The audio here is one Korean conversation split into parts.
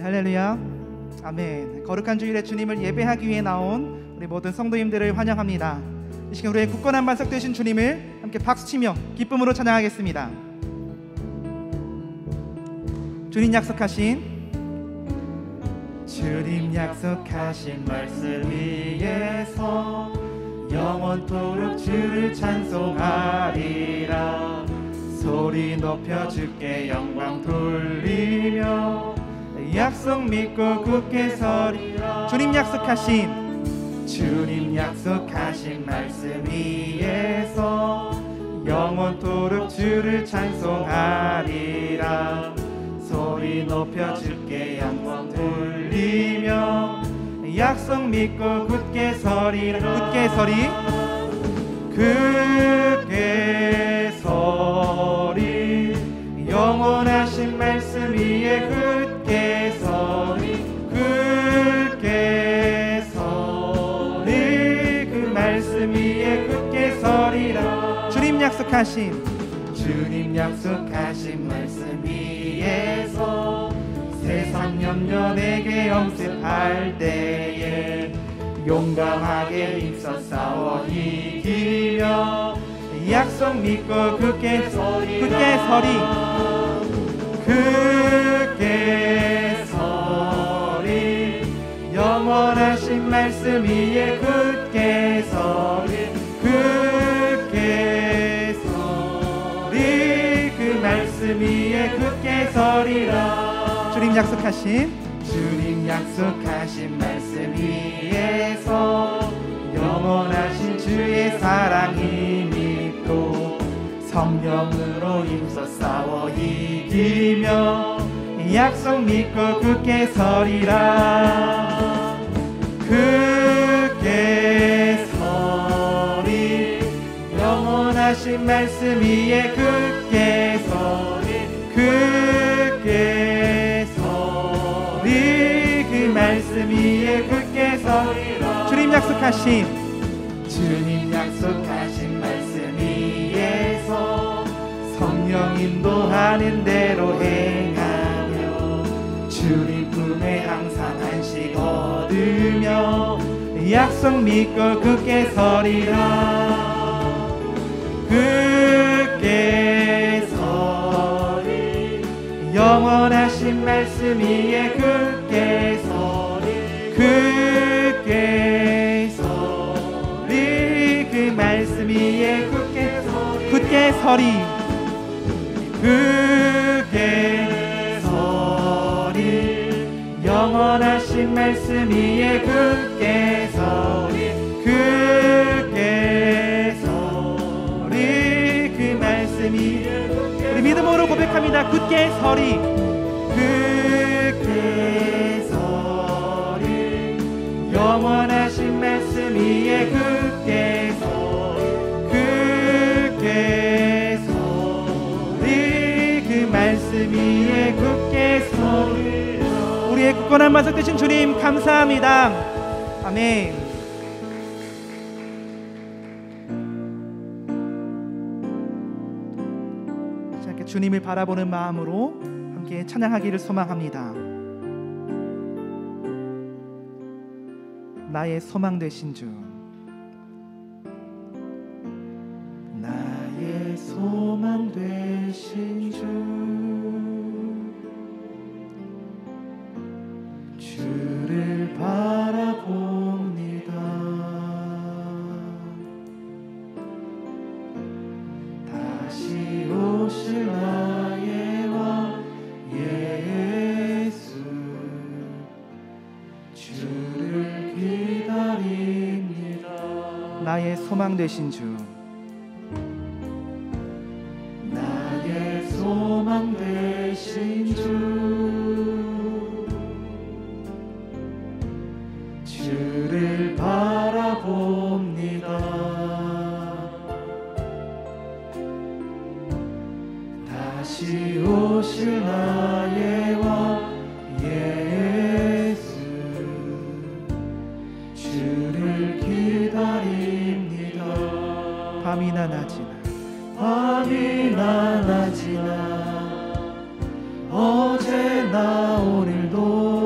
할렐루야. 아멘. 거룩한 주일에 주님을 예배하기 위해 나온 우리 모든 성도님들을 환영합니다. 이 시간 우리의 굳건한 반석 되신 주님을 함께 박수치며 기쁨으로 찬양하겠습니다. 주님 약속하신 말씀 위에서 영원토록 주를 찬송하리라. 소리 높여 주께 영광 돌리며 약속 믿고 굳게 서리라. 주님 약속하신 말씀 위에서 영원토록 주를 찬송하리라. 소리 높여 주께 영광 돌리며 약속 믿고 굳게 서리라. 굳게 서리 영원하신 말씀 위에 굳게 서리. 그 말씀 위에 굳게 서리라. 주님 약속하신 말씀 위에서 세상 염려 내게 엄습할 때에 용감하게 힘써 싸워 이기며 약속 믿고 굳게 서리. 영원하신 말씀 위에 굳게 서리. 그 말씀 위에 굳게 서리라. 주님 약속하신 말씀 위에서 영원하신 주의 사랑 힘이 또 성령으로 힘써 싸워 이기며 약속 믿고 굳게 서리라. 굳게 서리 영원하신 말씀 위에 굳게 서리. 그 말씀 위에 굳게 서리라. 주님 약속하신 말씀 위에서 성령 인도하는 대로 행하며 주님 품에 항상 안식 얻으며 약속 믿고 굳게 서리라. 굳게 서리 영원하신 말씀 위에 굳게 서리. 그 말씀 위에 굳게 서리. 영원하신 말씀 위에 굳게 서리. 그 말씀 위에 우리 믿음으로 고백합니다. 굳게 서리. 영원하신 말씀 위에 굳게 서리. 그 말씀 위에 굳게 서리. 우리의 굳건한 반석 되신 주님 감사합니다. 아멘. 이렇게 주님을 바라보는 마음으로 함께 찬양하기를 소망합니다. 나의 소망 되신 주, 나의 소망 되신 주, 주를 바라봅니다. 다시 오실 나의 왕 예수, 주를 기다립니다. 나의 소망 되신 주, 나의 소망 되신 주, 주를 바라봅니다. 다시 오실 나의 왕 예수, 주를 기다립니다. 밤이나 낮이나 어제나 오늘도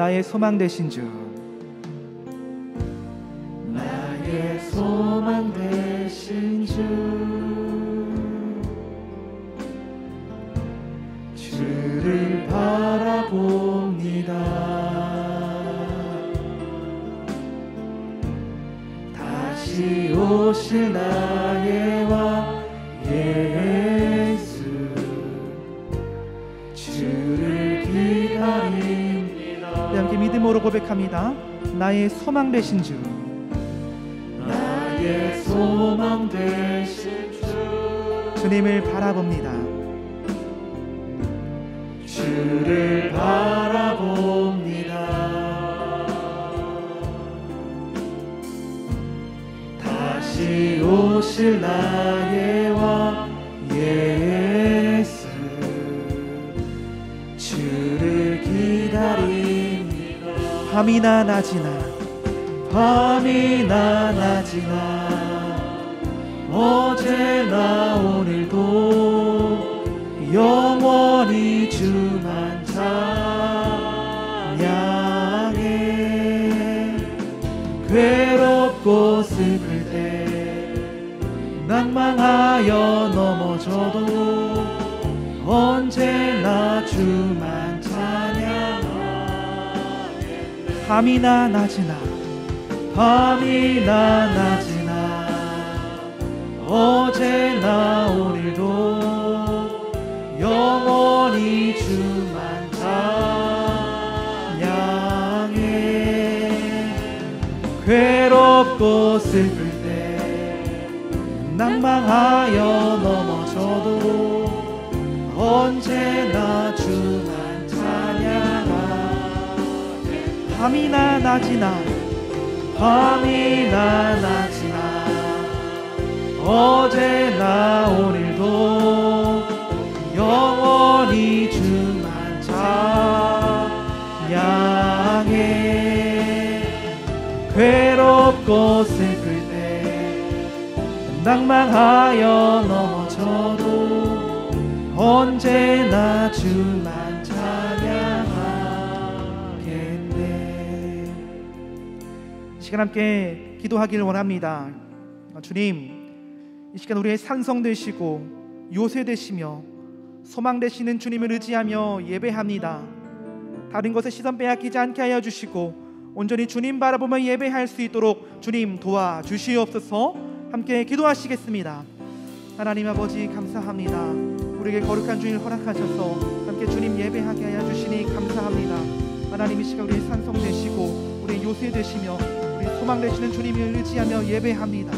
나의 소망 되신 주, 나의 소망 되신 주, 주를 바라봅니다. 다시 오실 나의 왕 예수, 주를 기다립니다. 우리 함께 믿음으로 고백합니다. 나의 소망 되신 주, 나의 소망 되신 주, 주님을 바라봅니다. 주를 바라봅니다. 다시 오실 나의 왕 예수, 주를 기다립니다. 밤이나 낮이나 밤이나 낮이나 어제나 오늘도 영원히 주만 찬양해. 괴롭고 슬플 때 낭망하여 넘어져도 언제나 주만 찬양하겠네. 밤이나 낮이나 밤이나 낮이나 어제나 오늘도 영원히 주만 찬양해. 괴롭고 슬플 때 낭망하여 넘어져도 언제나 주만 찬양하게. 밤이나 낮이나 밤이나 낮이나 어제나 오늘도 영원히 주만 찬양해. 괴롭고 슬플 때 낭망하여 넘어져도 언제나 주만 찬양하겠네. 이 시간 함께 기도하기를 원합니다. 주님, 이 시간 우리의 산성 되시고 요새 되시며 소망 되시는 주님을 의지하며 예배합니다. 다른 것에 시선 빼앗기지 않게 하여 주시고 온전히 주님 바라보며 예배할 수 있도록 주님 도와주시옵소서. 함께 기도하시겠습니다. 하나님 아버지 감사합니다. 우리에게 거룩한 주일 허락하셔서 함께 주님 예배하게 하여 주시니 감사합니다. 하나님 이 시간 우리의 산성 되시고 우리의 요새 되시며 우리 소망 되시는 주님을 의지하며 예배합니다.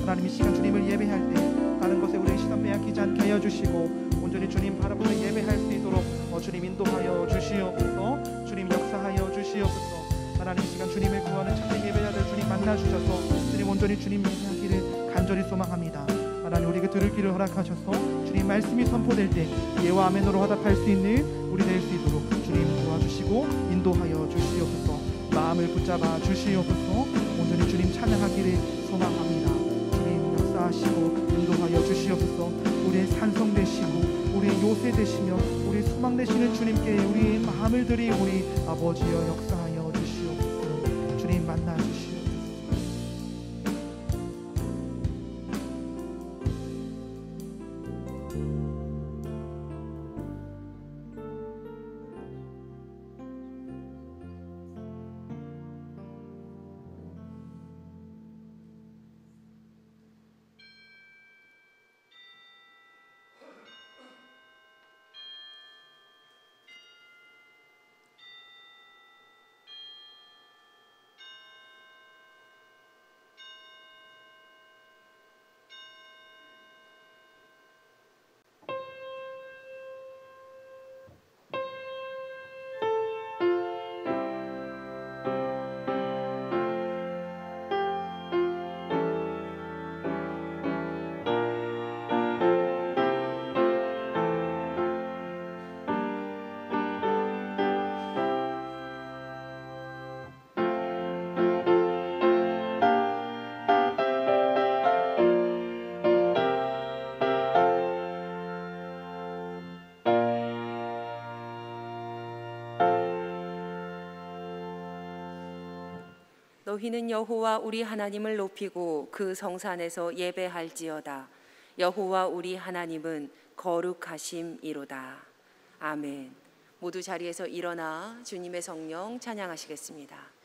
하나님 이 시간 주님을 예배할 때 다른 것에 우리의 시선 빼앗기지 않게 하여 주시고 온전히 주님 바라보며 예배할 수 있도록 주님 인도하여 주시옵소서. 주님 역사하여 주시옵소서. 하나님 이 시간 주님을 구하는 참된 예배자들 주님 만나 주셔서 주님 온전히 주님 예배하기를 간절히 소망합니다. 하나님 우리에게 들을 길을 허락하셔서 주님 말씀이 선포될 때 예와 아멘으로 화답할 수 있는 우리 될 수 있도록 주님 도와주시고 인도하여 주시옵소서. 마음을 붙잡아 주시옵소서. 온전히 주님 찬양하기를 소망합니다. 주님 역사하시고 인도하여 주시옵소서. 우리의 산성 되시고 우리의 요새 되시며 우리의 소망 되시는 주님께 우리의 마음을 드리오니 아버지여 역사하여 주시옵소서. 주님 만나 주시옵소서. 너희는 여호와 우리 하나님을 높이고 그 성산에서 예배할지어다. 여호와 우리 하나님은 거룩하심이로다. 아멘. 모두 자리에서 일어나 주님의 성령 찬양하시겠습니다.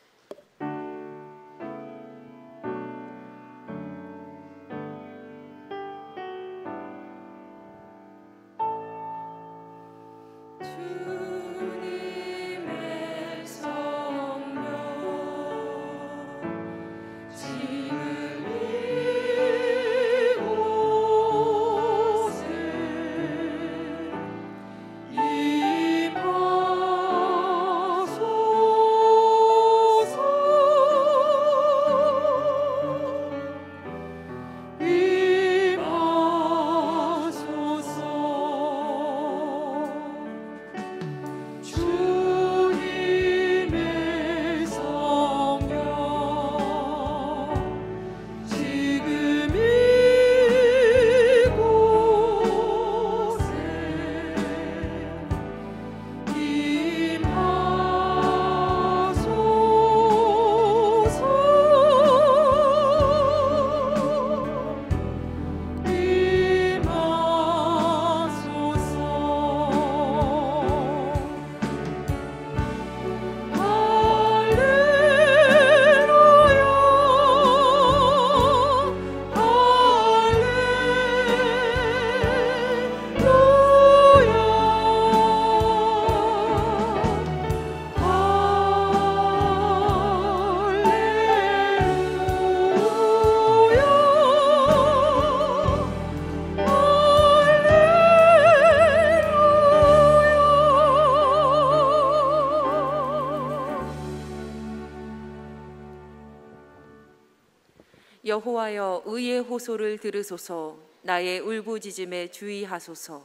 여호와여 의의 호소를 들으소서. 나의 울부짖음에 주의하소서.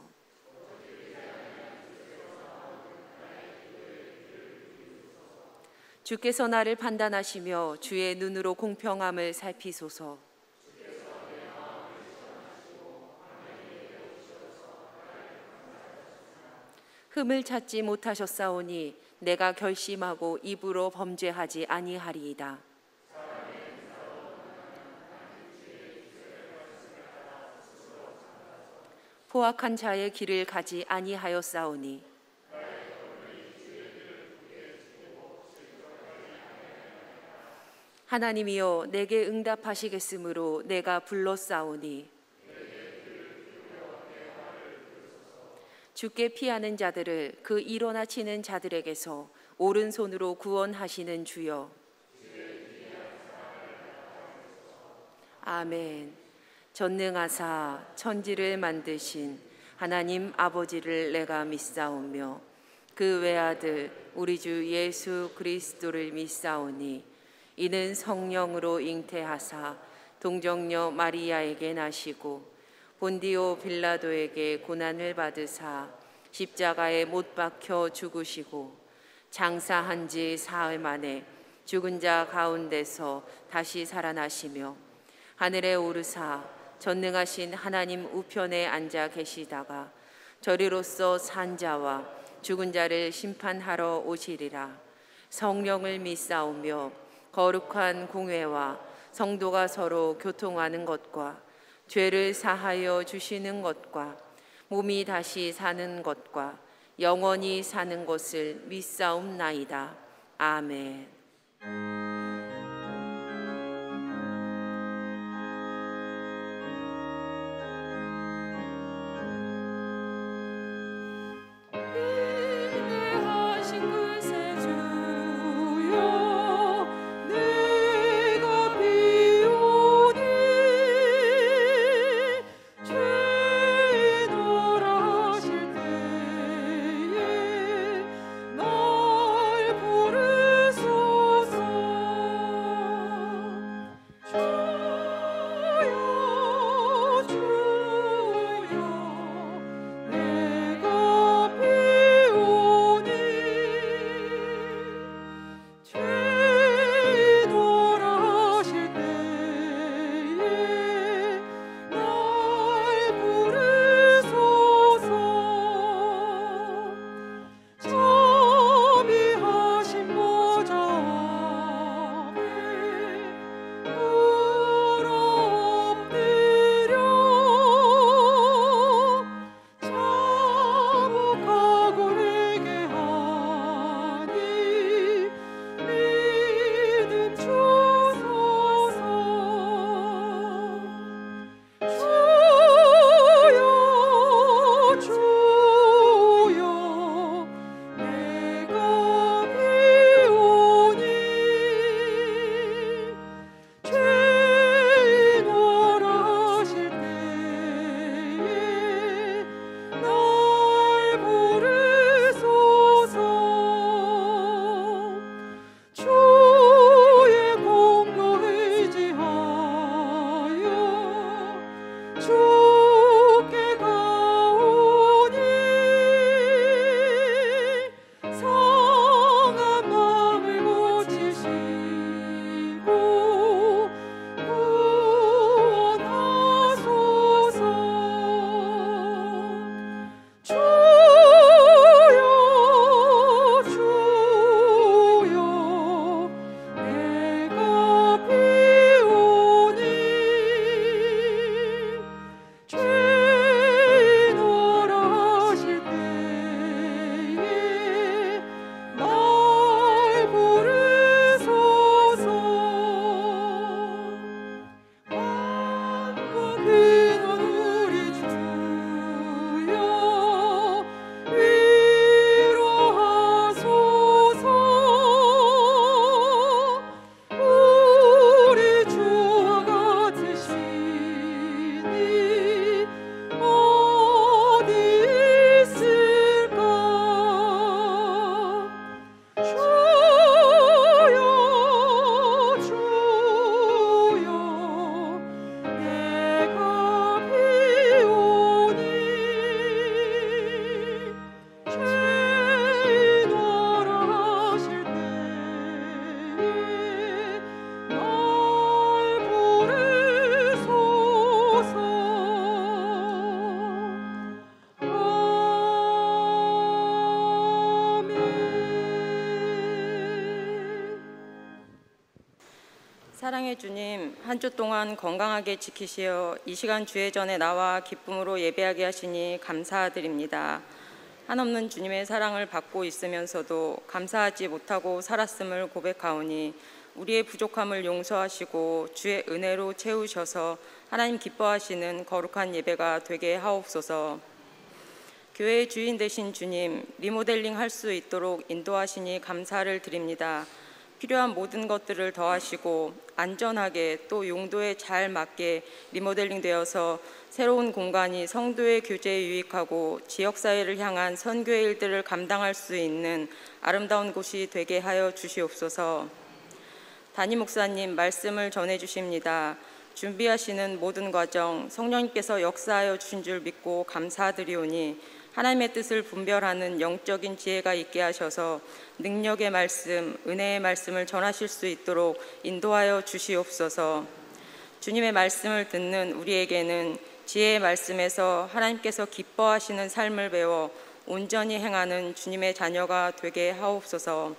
주께서 나를 판단하시며 주의 눈으로 공평함을 살피소서. 흠을 찾지 못하셨사오니 내가 결심하고 입으로 범죄하지 아니하리이다. 포악한 자의 길을 가지 아니하였사오니 하나님이여 내게 응답하시겠으므로 내가 불렀사오니 주께 피하는 자들을 그 일어나 치는 자들에게서 오른손으로 구원하시는 주여. 아멘. 전능하사 천지를 만드신 하나님 아버지를 내가 믿사오며 그 외아들 우리 주 예수 그리스도를 믿사오니 이는 성령으로 잉태하사 동정녀 마리아에게 나시고 본디오 빌라도에게 고난을 받으사 십자가에 못 박혀 죽으시고 장사한 지 사흘 만에 죽은 자 가운데서 다시 살아나시며 하늘에 오르사 전능하신 하나님 우편에 앉아 계시다가 저리로서 산 자와 죽은 자를 심판하러 오시리라. 성령을 믿사오며 거룩한 공회와 성도가 서로 교통하는 것과 죄를 사하여 주시는 것과 몸이 다시 사는 것과 영원히 사는 것을 믿사옵나이다. 아멘. 날 부르소서. 사랑의 주님, 한 주 동안 건강하게 지키시어 이 시간 주의 전에 나와 기쁨으로 예배하게 하시니 감사드립니다. 한없는 주님의 사랑을 받고 있으면서도 감사하지 못하고 살았음을 고백하오니 우리의 부족함을 용서하시고 주의 은혜로 채우셔서 하나님 기뻐하시는 거룩한 예배가 되게 하옵소서. 교회의 주인 되신 주님, 리모델링 할 수 있도록 인도하시니 감사를 드립니다. 필요한 모든 것들을 더하시고 안전하게 또 용도에 잘 맞게 리모델링 되어서 새로운 공간이 성도의 교제에 유익하고 지역사회를 향한 선교의 일들을 감당할 수 있는 아름다운 곳이 되게 하여 주시옵소서. 담임 목사님 말씀을 전해주십니다. 준비하시는 모든 과정 성령님께서 역사하여 주신 줄 믿고 감사드리오니 하나님의 뜻을 분별하는 영적인 지혜가 있게 하셔서 능력의 말씀, 은혜의 말씀을 전하실 수 있도록 인도하여 주시옵소서. 주님의 말씀을 듣는 우리에게는 지혜의 말씀에서 하나님께서 기뻐하시는 삶을 배워 온전히 행하는 주님의 자녀가 되게 하옵소서.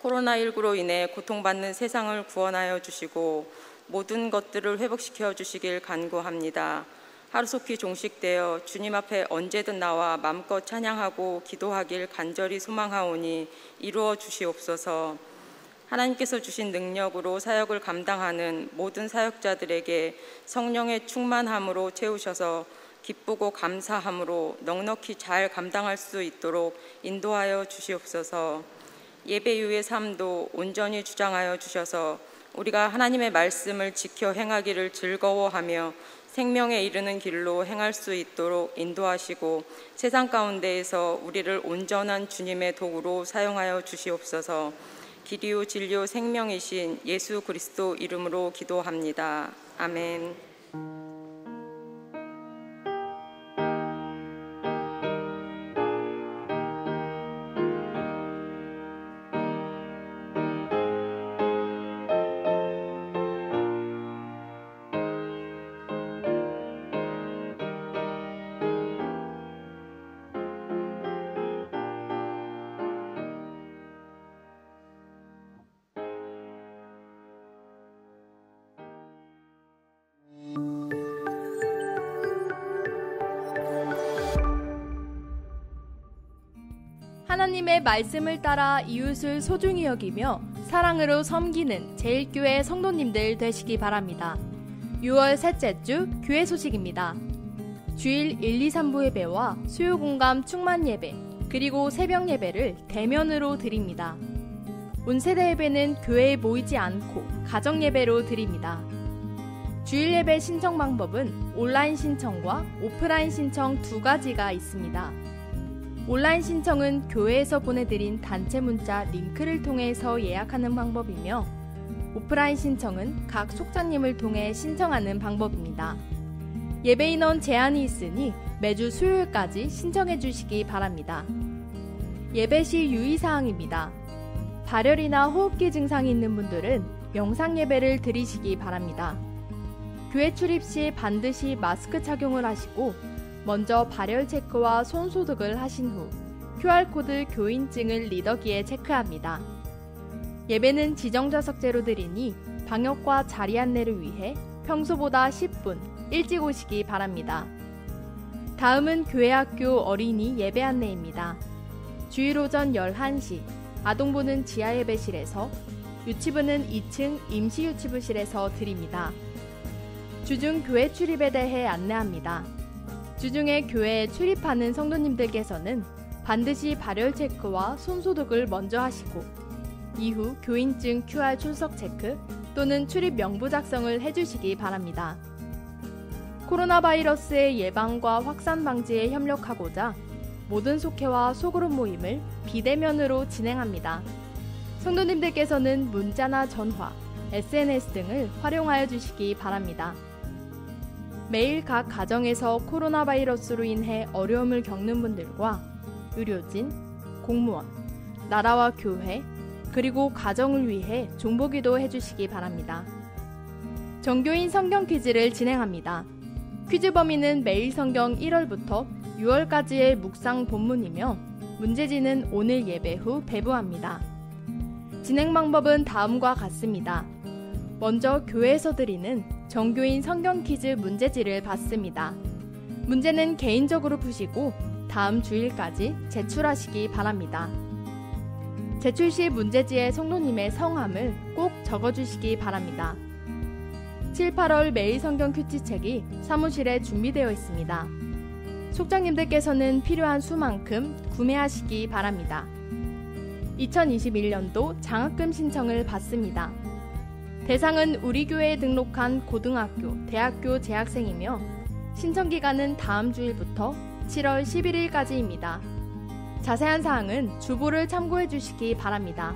코로나19로 인해 고통받는 세상을 구원하여 주시고 모든 것들을 회복시켜 주시길 간구합니다. 하루속히 종식되어 주님 앞에 언제든 나와 마음껏 찬양하고 기도하길 간절히 소망하오니 이루어 주시옵소서. 하나님께서 주신 능력으로 사역을 감당하는 모든 사역자들에게 성령의 충만함으로 채우셔서 기쁘고 감사함으로 넉넉히 잘 감당할 수 있도록 인도하여 주시옵소서. 예배 이후의 삶도 온전히 주장하여 주셔서 우리가 하나님의 말씀을 지켜 행하기를 즐거워하며 생명에 이르는 길로 행할 수 있도록 인도하시고 세상 가운데에서 우리를 온전한 주님의 도구로 사용하여 주시옵소서. 길이요 진리요 생명이신 예수 그리스도 이름으로 기도합니다. 아멘. 하나님의 말씀을 따라 이웃을 소중히 여기며 사랑으로 섬기는 제일교회 성도님들 되시기 바랍니다. 6월 셋째 주 교회 소식입니다. 주일 1, 2, 3부 예배와 수요공감 충만 예배 그리고 새벽 예배를 대면으로 드립니다. 온세대 예배는 교회에 모이지 않고 가정 예배로 드립니다. 주일 예배 신청 방법은 온라인 신청과 오프라인 신청 두 가지가 있습니다. 온라인 신청은 교회에서 보내드린 단체 문자 링크를 통해서 예약하는 방법이며 오프라인 신청은 각 속자님을 통해 신청하는 방법입니다. 예배 인원 제한이 있으니 매주 수요일까지 신청해 주시기 바랍니다. 예배 시 유의사항입니다. 발열이나 호흡기 증상이 있는 분들은 영상 예배를 드리시기 바랍니다. 교회 출입 시 반드시 마스크 착용을 하시고 먼저 발열 체크와 손 소독을 하신 후 QR코드 교인증을 리더기에 체크합니다. 예배는 지정좌석제로 드리니 방역과 자리 안내를 위해 평소보다 10분 일찍 오시기 바랍니다. 다음은 교회학교 어린이 예배 안내입니다. 주일 오전 11시 아동부는 지하 예배실에서, 유치부는 2층 임시유치부실에서 드립니다. 주중 교회 출입에 대해 안내합니다. 주중에 교회에 출입하는 성도님들께서는 반드시 발열 체크와 손 소독을 먼저 하시고 이후 교인증 QR 출석 체크 또는 출입 명부 작성을 해주시기 바랍니다. 코로나 바이러스의 예방과 확산 방지에 협력하고자 모든 속회와 소그룹 모임을 비대면으로 진행합니다. 성도님들께서는 문자나 전화, SNS 등을 활용하여 주시기 바랍니다. 매일 각 가정에서 코로나 바이러스로 인해 어려움을 겪는 분들과 의료진, 공무원, 나라와 교회, 그리고 가정을 위해 종보기도 해주시기 바랍니다. 정교인 성경 퀴즈를 진행합니다. 퀴즈 범위는 매일 성경 1월부터 6월까지의 묵상 본문이며 문제지는 오늘 예배 후 배부합니다. 진행 방법은 다음과 같습니다. 먼저 교회에서 드리는 정교인 성경 퀴즈 문제지를 받습니다. 문제는 개인적으로 푸시고 다음 주일까지 제출하시기 바랍니다. 제출 시 문제지에 성도님의 성함을 꼭 적어주시기 바랍니다. 7, 8월 매일 성경 큐티책이 사무실에 준비되어 있습니다. 속장님들께서는 필요한 수만큼 구매하시기 바랍니다. 2021년도 장학금 신청을 받습니다. 대상은 우리 교회에 등록한 고등학교, 대학교 재학생이며 신청 기간은 다음 주일부터 7월 11일까지입니다. 자세한 사항은 주보를 참고해 주시기 바랍니다.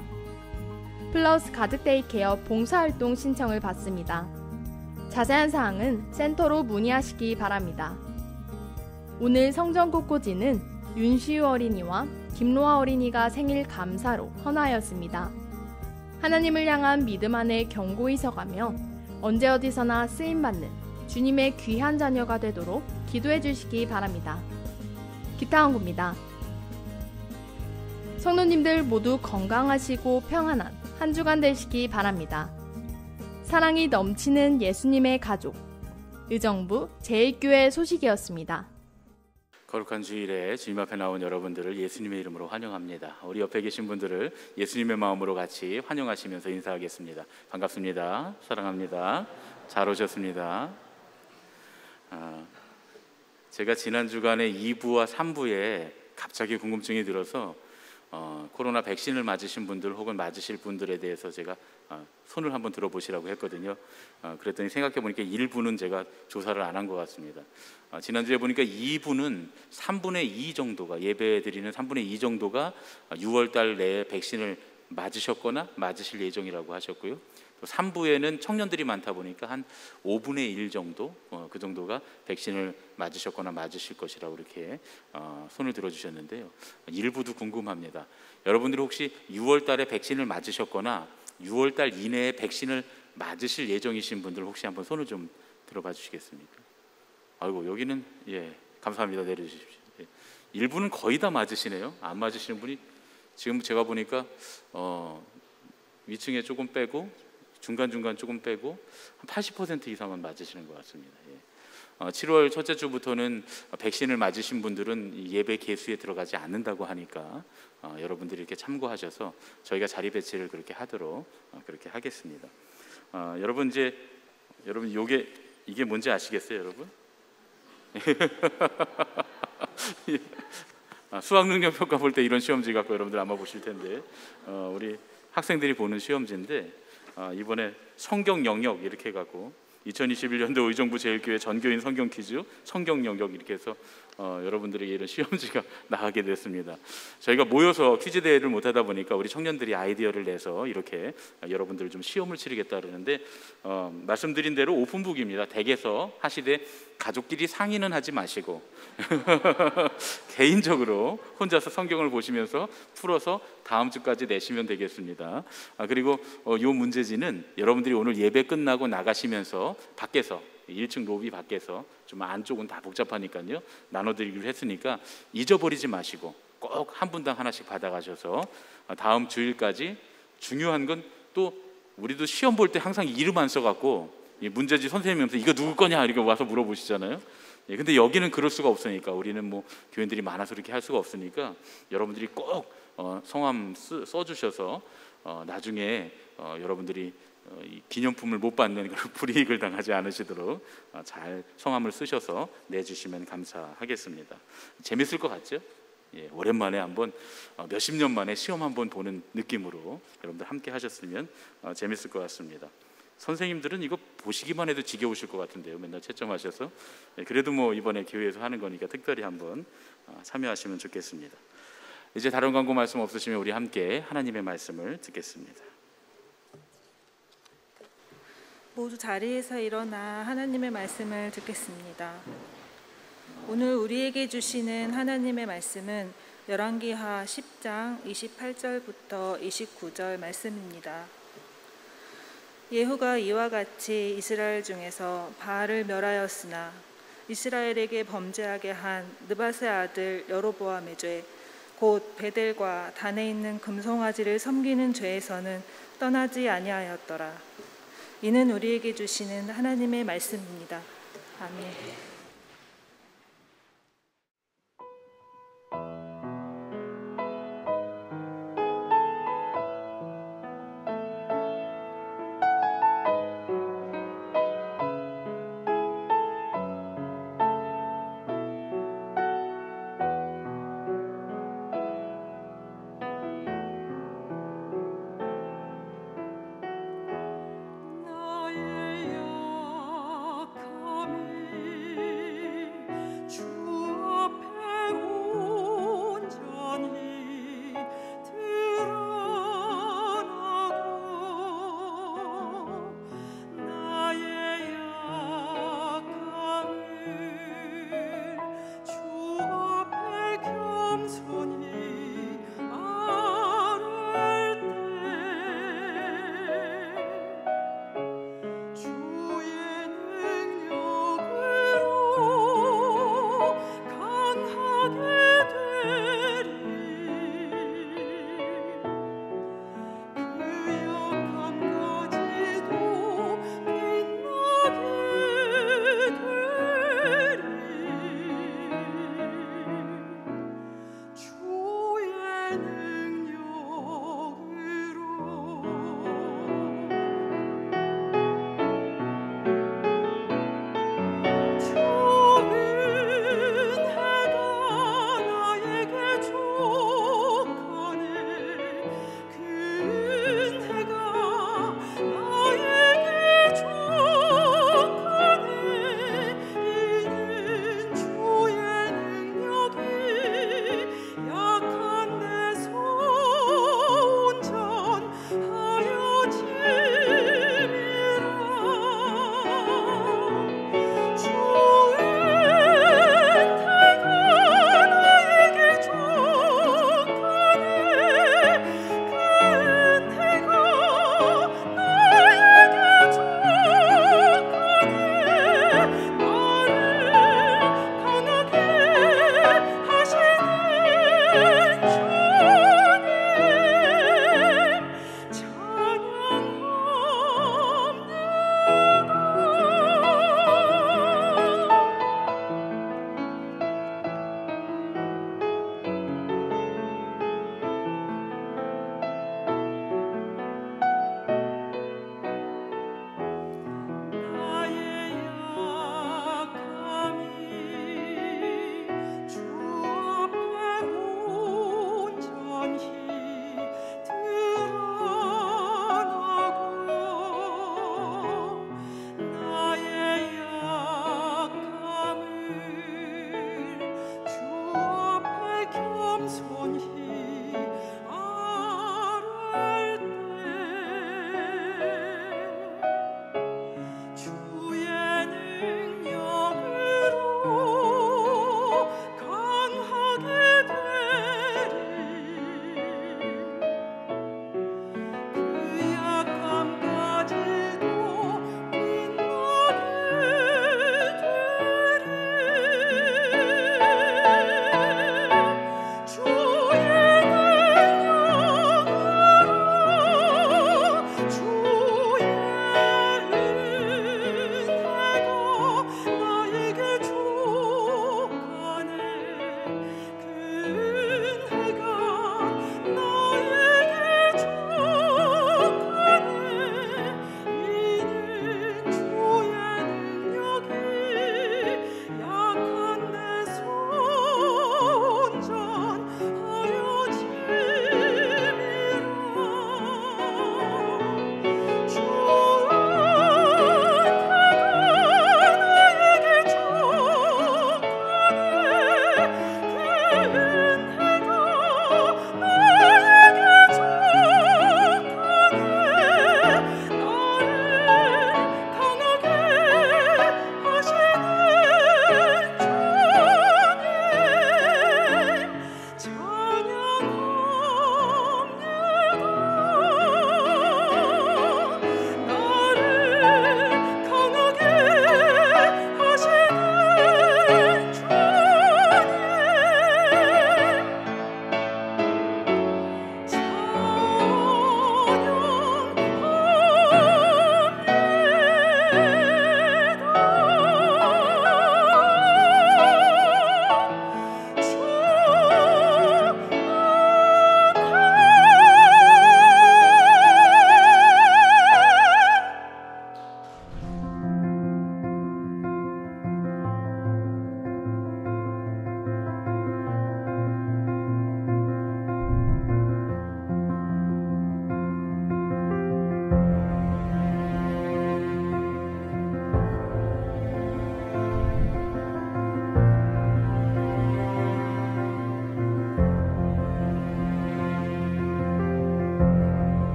플러스 가득데이 케어 봉사활동 신청을 받습니다. 자세한 사항은 센터로 문의하시기 바랍니다. 오늘 성전 꽃꽂이는 윤시우 어린이와 김로아 어린이가 생일 감사로 헌하였습니다. 하나님을 향한 믿음 안에 견고히 서가며 언제 어디서나 쓰임받는 주님의 귀한 자녀가 되도록 기도해 주시기 바랍니다. 기타 원고입니다. 성도님들 모두 건강하시고 평안한 한 주간 되시기 바랍니다. 사랑이 넘치는 예수님의 가족, 의정부 제1교회 소식이었습니다. 거룩한 주일에 주님 앞에 나온 여러분들을 예수님의 이름으로 환영합니다. 우리 옆에 계신 분들을 예수님의 마음으로 같이 환영하시면서 인사하겠습니다. 반갑습니다. 사랑합니다. 잘 오셨습니다. 제가 지난 주간에 2부와 3부에 갑자기 궁금증이 들어서 코로나 백신을 맞으신 분들 혹은 맞으실 분들에 대해서 제가 손을 한번 들어보시라고 했거든요. 그랬더니 생각해 보니까 1부는 제가 조사를 안 한 것 같습니다. 지난주에 보니까 2부는 3분의 2 정도가, 예배 드리는 3분의 2 정도가 6월 달 내에 백신을 맞으셨거나 맞으실 예정이라고 하셨고요. 또 3부에는 청년들이 많다 보니까 한 5분의 1 정도, 그 정도가 백신을 맞으셨거나 맞으실 것이라고 이렇게 손을 들어주셨는데요. 1부도 궁금합니다. 여러분들이 혹시 6월 달에 백신을 맞으셨거나 6월 달 이내에 백신을 맞으실 예정이신 분들 혹시 한번 손을 좀 들어봐 주시겠습니까? 아이고, 여기는 감사합니다. 내려주십시오. 1부는 거의 다 맞으시네요. 안 맞으시는 분이 지금 제가 보니까 위층에 조금 빼고 중간중간 조금 빼고 한 80% 이상은 맞으시는 것 같습니다. 7월 첫째 주부터는 백신을 맞으신 분들은 예배 개수에 들어가지 않는다고 하니까 여러분들이 이렇게 참고하셔서 저희가 자리 배치를 그렇게 하도록 그렇게 하겠습니다. 여러분 이게 뭔지 아시겠어요, 여러분? 수학 능력 평가 볼 때 이런 시험지 갖고 여러분들 아마 보실 텐데 우리 학생들이 보는 시험지인데 이번에 성경 영역 이렇게 해갖고 2021년도 의정부 제1교회 전교인 성경 퀴즈 성경 영역 이렇게 해서 여러분들에게 이런 시험지가 나가게 됐습니다. 저희가 모여서 퀴즈 대회를 못하다 보니까 우리 청년들이 아이디어를 내서 이렇게 여러분들 좀 시험을 치르겠다 그러는데 말씀드린 대로 오픈북입니다. 댁에서 하시되 가족끼리 상의는 하지 마시고 개인적으로 혼자서 성경을 보시면서 풀어서 다음 주까지 내시면 되겠습니다. 그리고 이 문제지는 여러분들이 오늘 예배 끝나고 나가시면서 밖에서 1층 로비 밖에서 좀 안쪽은 다 복잡하니까요 나눠드리기로 했으니까 잊어버리지 마시고 꼭 한 분당 하나씩 받아가셔서 다음 주일까지 중요한 건 또 우리도 시험 볼 때 항상 이름 안 써갖고 문제지 선생님이 이거 누구 거냐 이렇게 와서 물어보시잖아요. 근데 여기는 그럴 수가 없으니까 우리는 뭐 교인들이 많아서 이렇게 할 수가 없으니까 여러분들이 꼭 성함 써주셔서 나중에 여러분들이 기념품을 못 받는 그런 불이익을 당하지 않으시도록 잘 성함을 쓰셔서 내주시면 감사하겠습니다. 재밌을 것 같죠? 오랜만에 한번 몇십 년 만에 시험 한번 보는 느낌으로 여러분들 함께 하셨으면 재밌을 것 같습니다. 선생님들은 이거 보시기만 해도 지겨우실 것 같은데요. 맨날 채점하셔서 그래도 뭐 이번에 교회에서 하는 거니까 특별히 한번 참여하시면 좋겠습니다. 이제 다른 광고 말씀 없으시면 우리 함께 하나님의 말씀을 듣겠습니다. 모두 자리에서 일어나 하나님의 말씀을 듣겠습니다. 오늘 우리에게 주시는 하나님의 말씀은 열왕기하 10장 28절부터 29절 말씀입니다. 예후가 이와 같이 이스라엘 중에서 바알을 멸하였으나 이스라엘에게 범죄하게 한 느밧의 아들 여로보암의 죄, 곧 베델과 단에 있는 금송아지를 섬기는 죄에서는 떠나지 아니하였더라. 이는 우리에게 주시는 하나님의 말씀입니다. 아멘. 약한 내 손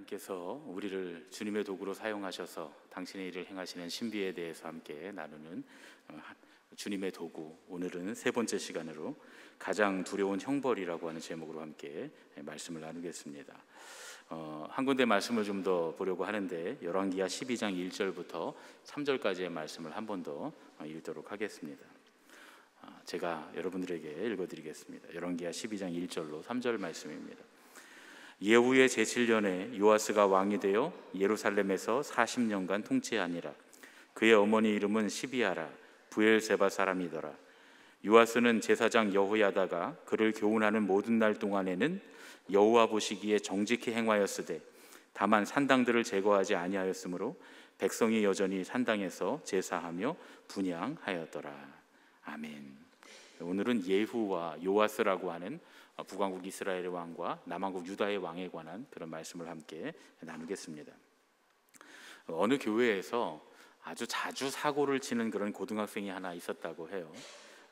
하나님께서 우리를 주님의 도구로 사용하셔서 당신의 일을 행하시는 신비에 대해서 함께 나누는 주님의 도구, 오늘은 세 번째 시간으로 가장 두려운 형벌이라고 하는 제목으로 함께 말씀을 나누겠습니다. 한 군데 말씀을 좀 더 보려고 하는데 열왕기하 12장 1절부터 3절까지의 말씀을 한 번 더 읽도록 하겠습니다. 제가 여러분들에게 읽어드리겠습니다. 열왕기하 12장 1절로 3절 말씀입니다. 예후의 제7년에 요아스가 왕이 되어 예루살렘에서 40년간 통치하니라. 그의 어머니 이름은 시비아라 브엘세바 사람이더라. 요아스는 제사장 여호야다가 그를 교훈하는 모든 날 동안에는 여호와 보시기에 정직히 행하였으되 다만 산당들을 제거하지 아니하였으므로 백성이 여전히 산당에서 제사하며 분향하였더라. 아멘. 오늘은 예후와 요아스라고 하는 북왕국 이스라엘의 왕과 남왕국 유다의 왕에 관한 그런 말씀을 함께 나누겠습니다. 어느 교회에서 아주 자주 사고를 치는 그런 고등학생이 하나 있었다고 해요.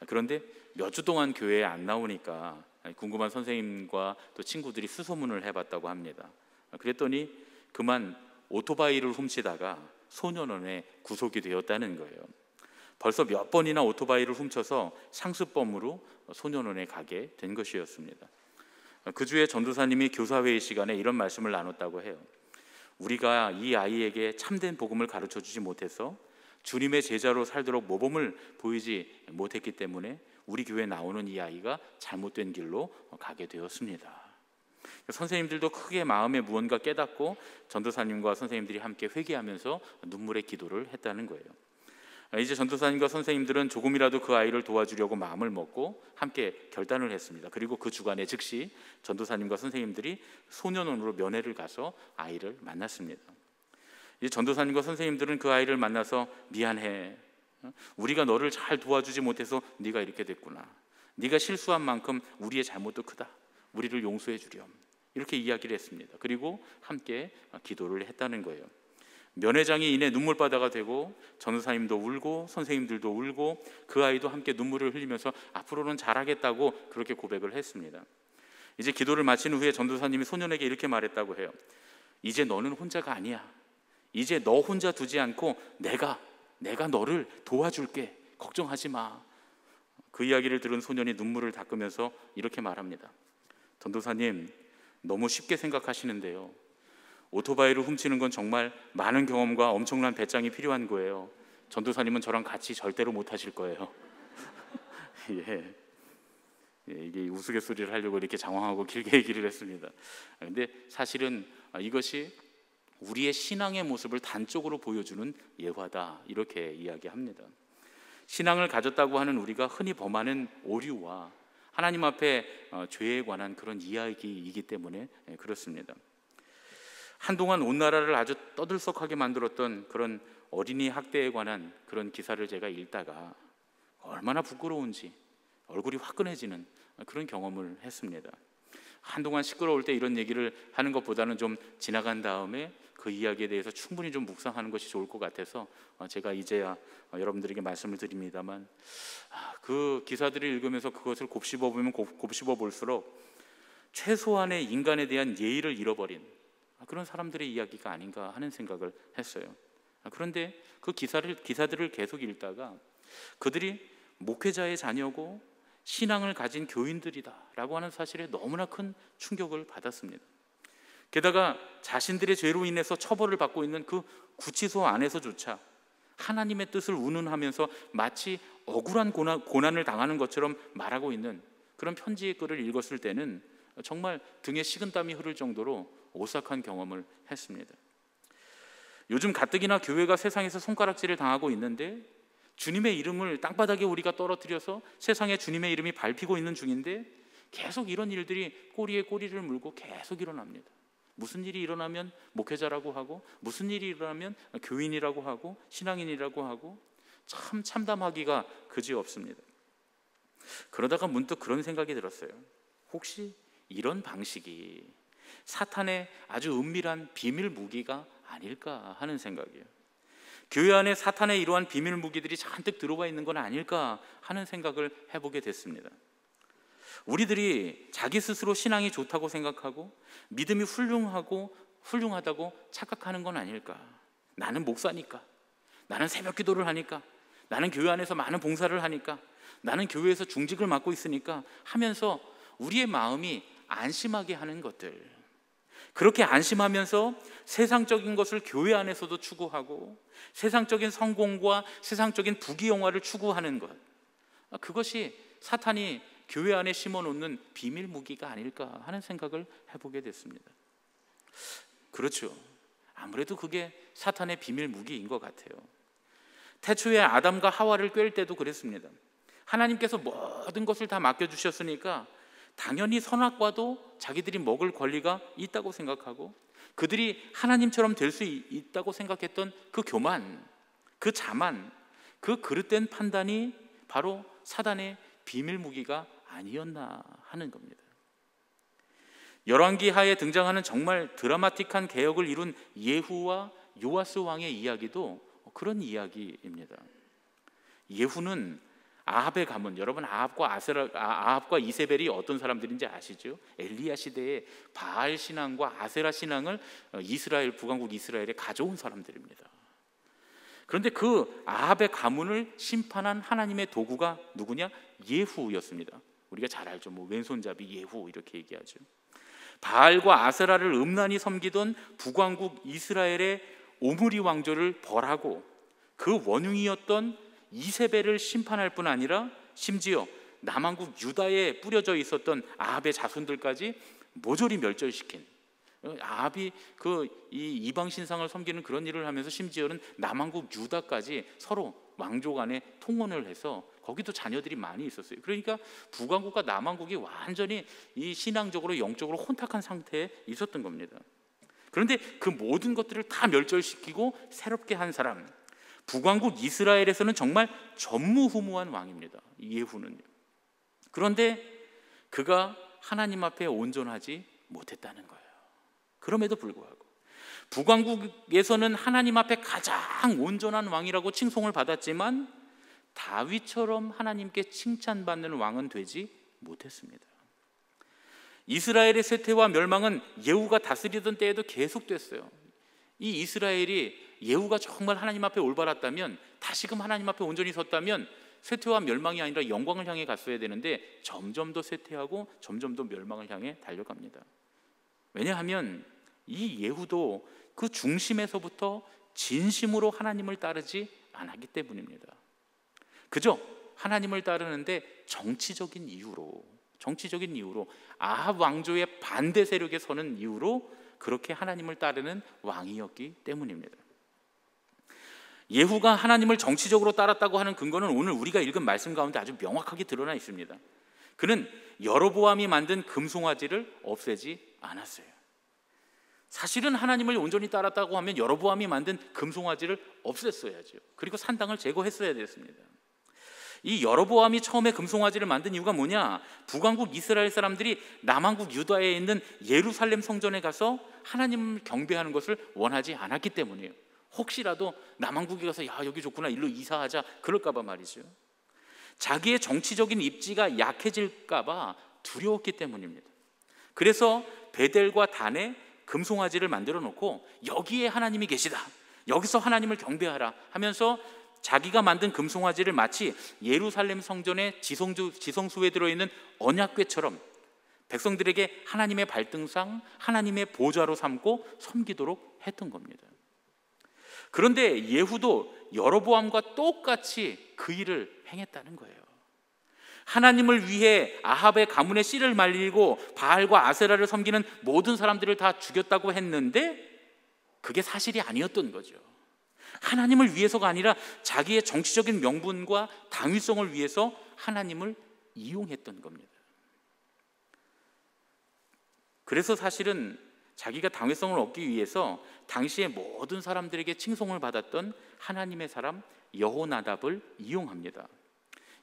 그런데 몇 주 동안 교회에 안 나오니까 궁금한 선생님과 또 친구들이 수소문을 해봤다고 합니다. 그랬더니 그만 오토바이를 훔치다가 소년원에 구속이 되었다는 거예요. 벌써 몇 번이나 오토바이를 훔쳐서 상습범으로 소년원에 가게 된 것이었습니다. 그 주에 전도사님이 교사회의 시간에 이런 말씀을 나눴다고 해요. 우리가 이 아이에게 참된 복음을 가르쳐 주지 못해서 주님의 제자로 살도록 모범을 보이지 못했기 때문에 우리 교회에 나오는 이 아이가 잘못된 길로 가게 되었습니다. 선생님들도 크게 마음에 무언가 깨닫고 전도사님과 선생님들이 함께 회개하면서 눈물의 기도를 했다는 거예요. 이제 전도사님과 선생님들은 조금이라도 그 아이를 도와주려고 마음을 먹고 함께 결단을 했습니다. 그리고 그 주간에 즉시 전도사님과 선생님들이 소년원으로 면회를 가서 아이를 만났습니다. 이제 전도사님과 선생님들은 그 아이를 만나서 미안해, 우리가 너를 잘 도와주지 못해서 네가 이렇게 됐구나, 네가 실수한 만큼 우리의 잘못도 크다, 우리를 용서해 주렴, 이렇게 이야기를 했습니다. 그리고 함께 기도를 했다는 거예요. 면회장이 이내 눈물바다가 되고 전도사님도 울고 선생님들도 울고 그 아이도 함께 눈물을 흘리면서 앞으로는 잘하겠다고 그렇게 고백을 했습니다. 이제 기도를 마친 후에 전도사님이 소년에게 이렇게 말했다고 해요. 이제 너는 혼자가 아니야. 이제 너 혼자 두지 않고 내가 너를 도와줄게. 걱정하지 마. 그 이야기를 들은 소년이 눈물을 닦으면서 이렇게 말합니다. 전도사님, 너무 쉽게 생각하시는데요, 오토바이를 훔치는 건 정말 많은 경험과 엄청난 배짱이 필요한 거예요. 전도사님은 저랑 같이 절대로 못 하실 거예요. 이게 우스갯소리를 하려고 이렇게 장황하고 길게 얘기를 했습니다. 그런데 사실은 이것이 우리의 신앙의 모습을 단적으로 보여주는 예화다, 이렇게 이야기합니다. 신앙을 가졌다고 하는 우리가 흔히 범하는 오류와 하나님 앞에 죄에 관한 그런 이야기이기 때문에 그렇습니다. 한동안 온 나라를 아주 떠들썩하게 만들었던 그런 어린이 학대에 관한 그런 기사를 제가 읽다가 얼마나 부끄러운지 얼굴이 화끈해지는 그런 경험을 했습니다. 한동안 시끄러울 때 이런 얘기를 하는 것보다는 좀 지나간 다음에 그 이야기에 대해서 충분히 좀 묵상하는 것이 좋을 것 같아서 제가 이제야 여러분들에게 말씀을 드립니다만, 그 기사들을 읽으면서 그것을 곱씹어보면 곱씹어 볼수록 최소한의 인간에 대한 예의를 잃어버린 그런 사람들의 이야기가 아닌가 하는 생각을 했어요. 그런데 그 기사들을 계속 읽다가 그들이 목회자의 자녀고 신앙을 가진 교인들이다라고 하는 사실에 너무나 큰 충격을 받았습니다. 게다가 자신들의 죄로 인해서 처벌을 받고 있는 그 구치소 안에서조차 하나님의 뜻을 운운하면서 마치 억울한 고난을 당하는 것처럼 말하고 있는 그런 편지의 글을 읽었을 때는 정말 등에 식은땀이 흐를 정도로 오싹한 경험을 했습니다. 요즘 가뜩이나 교회가 세상에서 손가락질을 당하고 있는데 주님의 이름을 땅바닥에 우리가 떨어뜨려서 세상에 주님의 이름이 밟히고 있는 중인데 계속 이런 일들이 꼬리에 꼬리를 물고 계속 일어납니다. 무슨 일이 일어나면 목회자라고 하고, 무슨 일이 일어나면 교인이라고 하고, 신앙인이라고 하고, 참 참담하기가 그지없습니다. 그러다가 문득 그런 생각이 들었어요. 혹시 이런 방식이 사탄의 아주 은밀한 비밀 무기가 아닐까 하는 생각이에요. 교회 안에 사탄의 이러한 비밀 무기들이 잔뜩 들어와 있는 건 아닐까 하는 생각을 해보게 됐습니다. 우리들이 자기 스스로 신앙이 좋다고 생각하고 믿음이 훌륭하고 훌륭하다고 착각하는 건 아닐까? 나는 목사니까, 나는 새벽 기도를 하니까, 나는 교회 안에서 많은 봉사를 하니까, 나는 교회에서 중직을 맡고 있으니까 하면서 우리의 마음이 안심하게 하는 것들, 그렇게 안심하면서 세상적인 것을 교회 안에서도 추구하고 세상적인 성공과 세상적인 부귀영화를 추구하는 것, 그것이 사탄이 교회 안에 심어놓는 비밀 무기가 아닐까 하는 생각을 해보게 됐습니다. 그렇죠. 아무래도 그게 사탄의 비밀 무기인 것 같아요. 태초에 아담과 하와를 꿰을 때도 그랬습니다. 하나님께서 모든 것을 다 맡겨주셨으니까 당연히 선악과도 자기들이 먹을 권리가 있다고 생각하고 그들이 하나님처럼 될 수 있다고 생각했던 그 교만, 그 자만, 그 그릇된 판단이 바로 사단의 비밀 무기가 아니었나 하는 겁니다. 열왕기 하에 등장하는 정말 드라마틱한 개혁을 이룬 예후와 요아스 왕의 이야기도 그런 이야기입니다. 예후는 아합의 가문, 여러분 아합과 이세벨이 어떤 사람들인지 아시죠? 엘리야 시대에 바알 신앙과 아세라 신앙을 이스라엘, 북왕국 이스라엘에 가져온 사람들입니다. 그런데 그 아합의 가문을 심판한 하나님의 도구가 누구냐? 예후였습니다. 우리가 잘 알죠. 왼손잡이 예후 이렇게 얘기하죠. 바알과 아세라를 음란히 섬기던 북왕국 이스라엘의 오므리 왕조를 벌하고 그 원흉이었던 이세벨을 심판할 뿐 아니라 심지어 남왕국 유다에 뿌려져 있었던 아합의 자손들까지 모조리 멸절시킨, 아합이 이 이방 신상을 섬기는 그런 일을 하면서 심지어는 남왕국 유다까지 서로 왕조 간에 통혼을 해서 거기도 자녀들이 많이 있었어요. 그러니까 북왕국과 남왕국이 완전히 이 신앙적으로 영적으로 혼탁한 상태에 있었던 겁니다. 그런데 그 모든 것들을 다 멸절시키고 새롭게 한 사람, 북왕국 이스라엘에서는 정말 전무후무한 왕입니다. 예후는요. 그런데 그가 하나님 앞에 온전하지 못했다는 거예요. 그럼에도 불구하고 북왕국에서는 하나님 앞에 가장 온전한 왕이라고 칭송을 받았지만 다윗처럼 하나님께 칭찬받는 왕은 되지 못했습니다. 이스라엘의 쇠퇴와 멸망은 예후가 다스리던 때에도 계속됐어요. 이 이스라엘이 예후가 정말 하나님 앞에 올바랐다면, 다시금 하나님 앞에 온전히 섰다면 쇠퇴와 멸망이 아니라 영광을 향해 갔어야 되는데 점점 더 쇠퇴하고 점점 더 멸망을 향해 달려갑니다. 왜냐하면 이 예후도 그 중심에서부터 진심으로 하나님을 따르지 않았기 때문입니다. 그저 하나님을 따르는데 정치적인 이유로 아합 왕조의 반대 세력에 서는 이유로 그렇게 하나님을 따르는 왕이었기 때문입니다. 예후가 하나님을 정치적으로 따랐다고 하는 근거는 오늘 우리가 읽은 말씀 가운데 아주 명확하게 드러나 있습니다. 그는 여로보암이 만든 금송아지를 없애지 않았어요. 사실은 하나님을 온전히 따랐다고 하면 여로보암이 만든 금송아지를 없앴어야죠. 그리고 산당을 제거했어야 됐습니다. 이 여로보암이 처음에 금송아지를 만든 이유가 뭐냐? 북왕국 이스라엘 사람들이 남왕국 유다에 있는 예루살렘 성전에 가서 하나님을 경배하는 것을 원하지 않았기 때문이에요. 혹시라도 남왕국에 가서 야 여기 좋구나 일로 이사하자 그럴까 봐 말이죠. 자기의 정치적인 입지가 약해질까 봐 두려웠기 때문입니다. 그래서 베델과 단에 금송아지를 만들어 놓고 여기에 하나님이 계시다, 여기서 하나님을 경배하라 하면서 자기가 만든 금송아지를 마치 예루살렘 성전의 지성소에 들어있는 언약궤처럼 백성들에게 하나님의 발등상, 하나님의 보좌로 삼고 섬기도록 했던 겁니다. 그런데 예후도 여로보암과 똑같이 그 일을 행했다는 거예요. 하나님을 위해 아합의 가문의 씨를 말리고 바알과 아세라를 섬기는 모든 사람들을 다 죽였다고 했는데 그게 사실이 아니었던 거죠. 하나님을 위해서가 아니라 자기의 정치적인 명분과 당위성을 위해서 하나님을 이용했던 겁니다. 그래서 사실은 자기가 당위성을 얻기 위해서 당시의 모든 사람들에게 칭송을 받았던 하나님의 사람 여호나답을 이용합니다.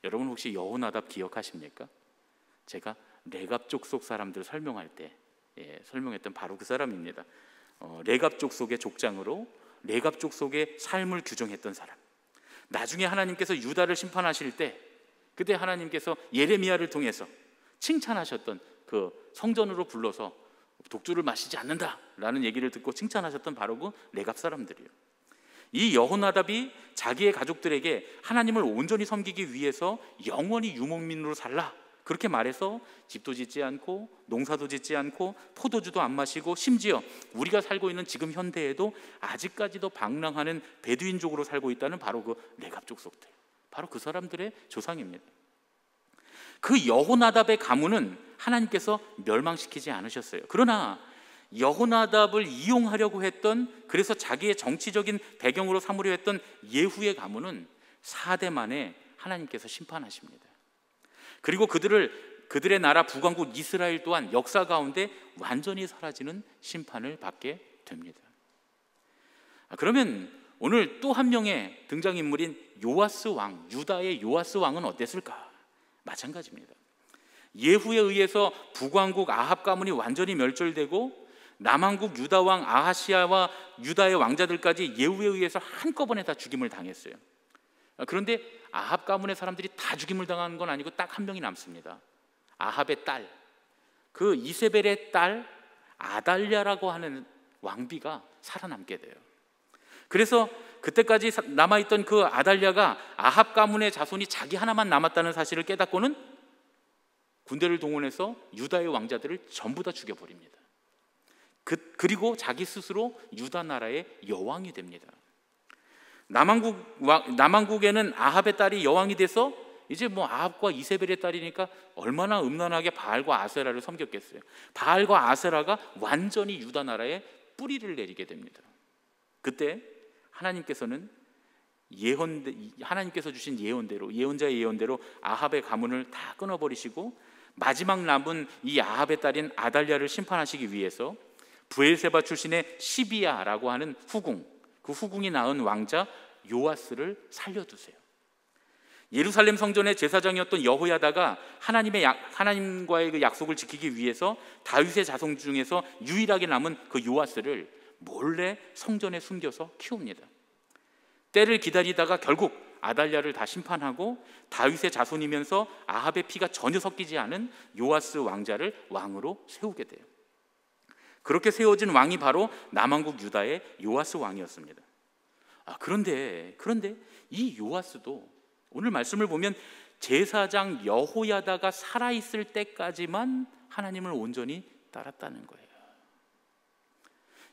여러분 혹시 여호나답 기억하십니까? 제가 레갑 족속 사람들 설명할 때 설명했던 바로 그 사람입니다. 레갑 족속의 족장으로 레갑 족속의 삶을 규정했던 사람. 나중에 하나님께서 유다를 심판하실 때 그때 하나님께서 예레미야를 통해서 칭찬하셨던 그 성전으로 불러서 독주를 마시지 않는다라고 라는 얘기를 듣고 칭찬하셨던 바로 그 레갑 사람들이에요. 이 여호나답이 자기의 가족들에게 하나님을 온전히 섬기기 위해서 영원히 유목민으로 살라, 그렇게 말해서 집도 짓지 않고 농사도 짓지 않고 포도주도 안 마시고 심지어 우리가 살고 있는 지금 현대에도 아직까지도 방랑하는 베두인족으로 살고 있다는 바로 그 레갑 족속들, 바로 그 사람들의 조상입니다. 그 여호나답의 가문은 하나님께서 멸망시키지 않으셨어요. 그러나 여호나답을 이용하려고 했던, 그래서 자기의 정치적인 배경으로 삼으려 했던 예후의 가문은 4대 만에 하나님께서 심판하십니다. 그리고 그들의 나라 북왕국 이스라엘 또한 역사 가운데 완전히 사라지는 심판을 받게 됩니다. 그러면 오늘 또 한 명의 등장인물인 요아스 왕, 유다의 요아스 왕은 어땠을까? 마찬가지입니다. 예후에 의해서 북왕국 아합 가문이 완전히 멸절되고 남왕국 유다 왕 아하시아와 유다의 왕자들까지 예후에 의해서 한꺼번에 다 죽임을 당했어요. 그런데 아합 가문의 사람들이 다 죽임을 당하는 건 아니고 딱 한 명이 남습니다. 아합의 딸, 그 이세벨의 딸 아달랴라고 하는 왕비가 살아남게 돼요. 그래서 그때까지 남아있던 그 아달랴가 아합 가문의 자손이 자기 하나만 남았다는 사실을 깨닫고는 군대를 동원해서 유다의 왕자들을 전부 다 죽여버립니다. 그리고 자기 스스로 유다 나라의 여왕이 됩니다. 남왕국에는 아합의 딸이 여왕이 돼서 이제 뭐 아합과 이세벨의 딸이니까 얼마나 음란하게 바알과 아세라를 섬겼겠어요. 바알과 아세라가 완전히 유다 나라에 뿌리를 내리게 됩니다. 그때 하나님께서는 하나님께서 주신 예언자의 예언대로 아합의 가문을 다 끊어버리시고 마지막 남은 이 아합의 딸인 아달랴를 심판하시기 위해서 브엘세바 출신의 시비야라고 하는 후궁, 그 후궁이 낳은 왕자 요아스를 살려두세요. 예루살렘 성전의 제사장이었던 여호야다가 하나님과의 그 약속을 지키기 위해서 다윗의 자손 중에서 유일하게 남은 그 요아스를 몰래 성전에 숨겨서 키웁니다. 때를 기다리다가 결국 아달랴를 다 심판하고 다윗의 자손이면서 아합의 피가 전혀 섞이지 않은 요아스 왕자를 왕으로 세우게 돼요. 그렇게 세워진 왕이 바로 남왕국 유다의 요아스 왕이었습니다. 그런데 이 요아스도 오늘 말씀을 보면 제사장 여호야다가 살아있을 때까지만 하나님을 온전히 따랐다는 거예요.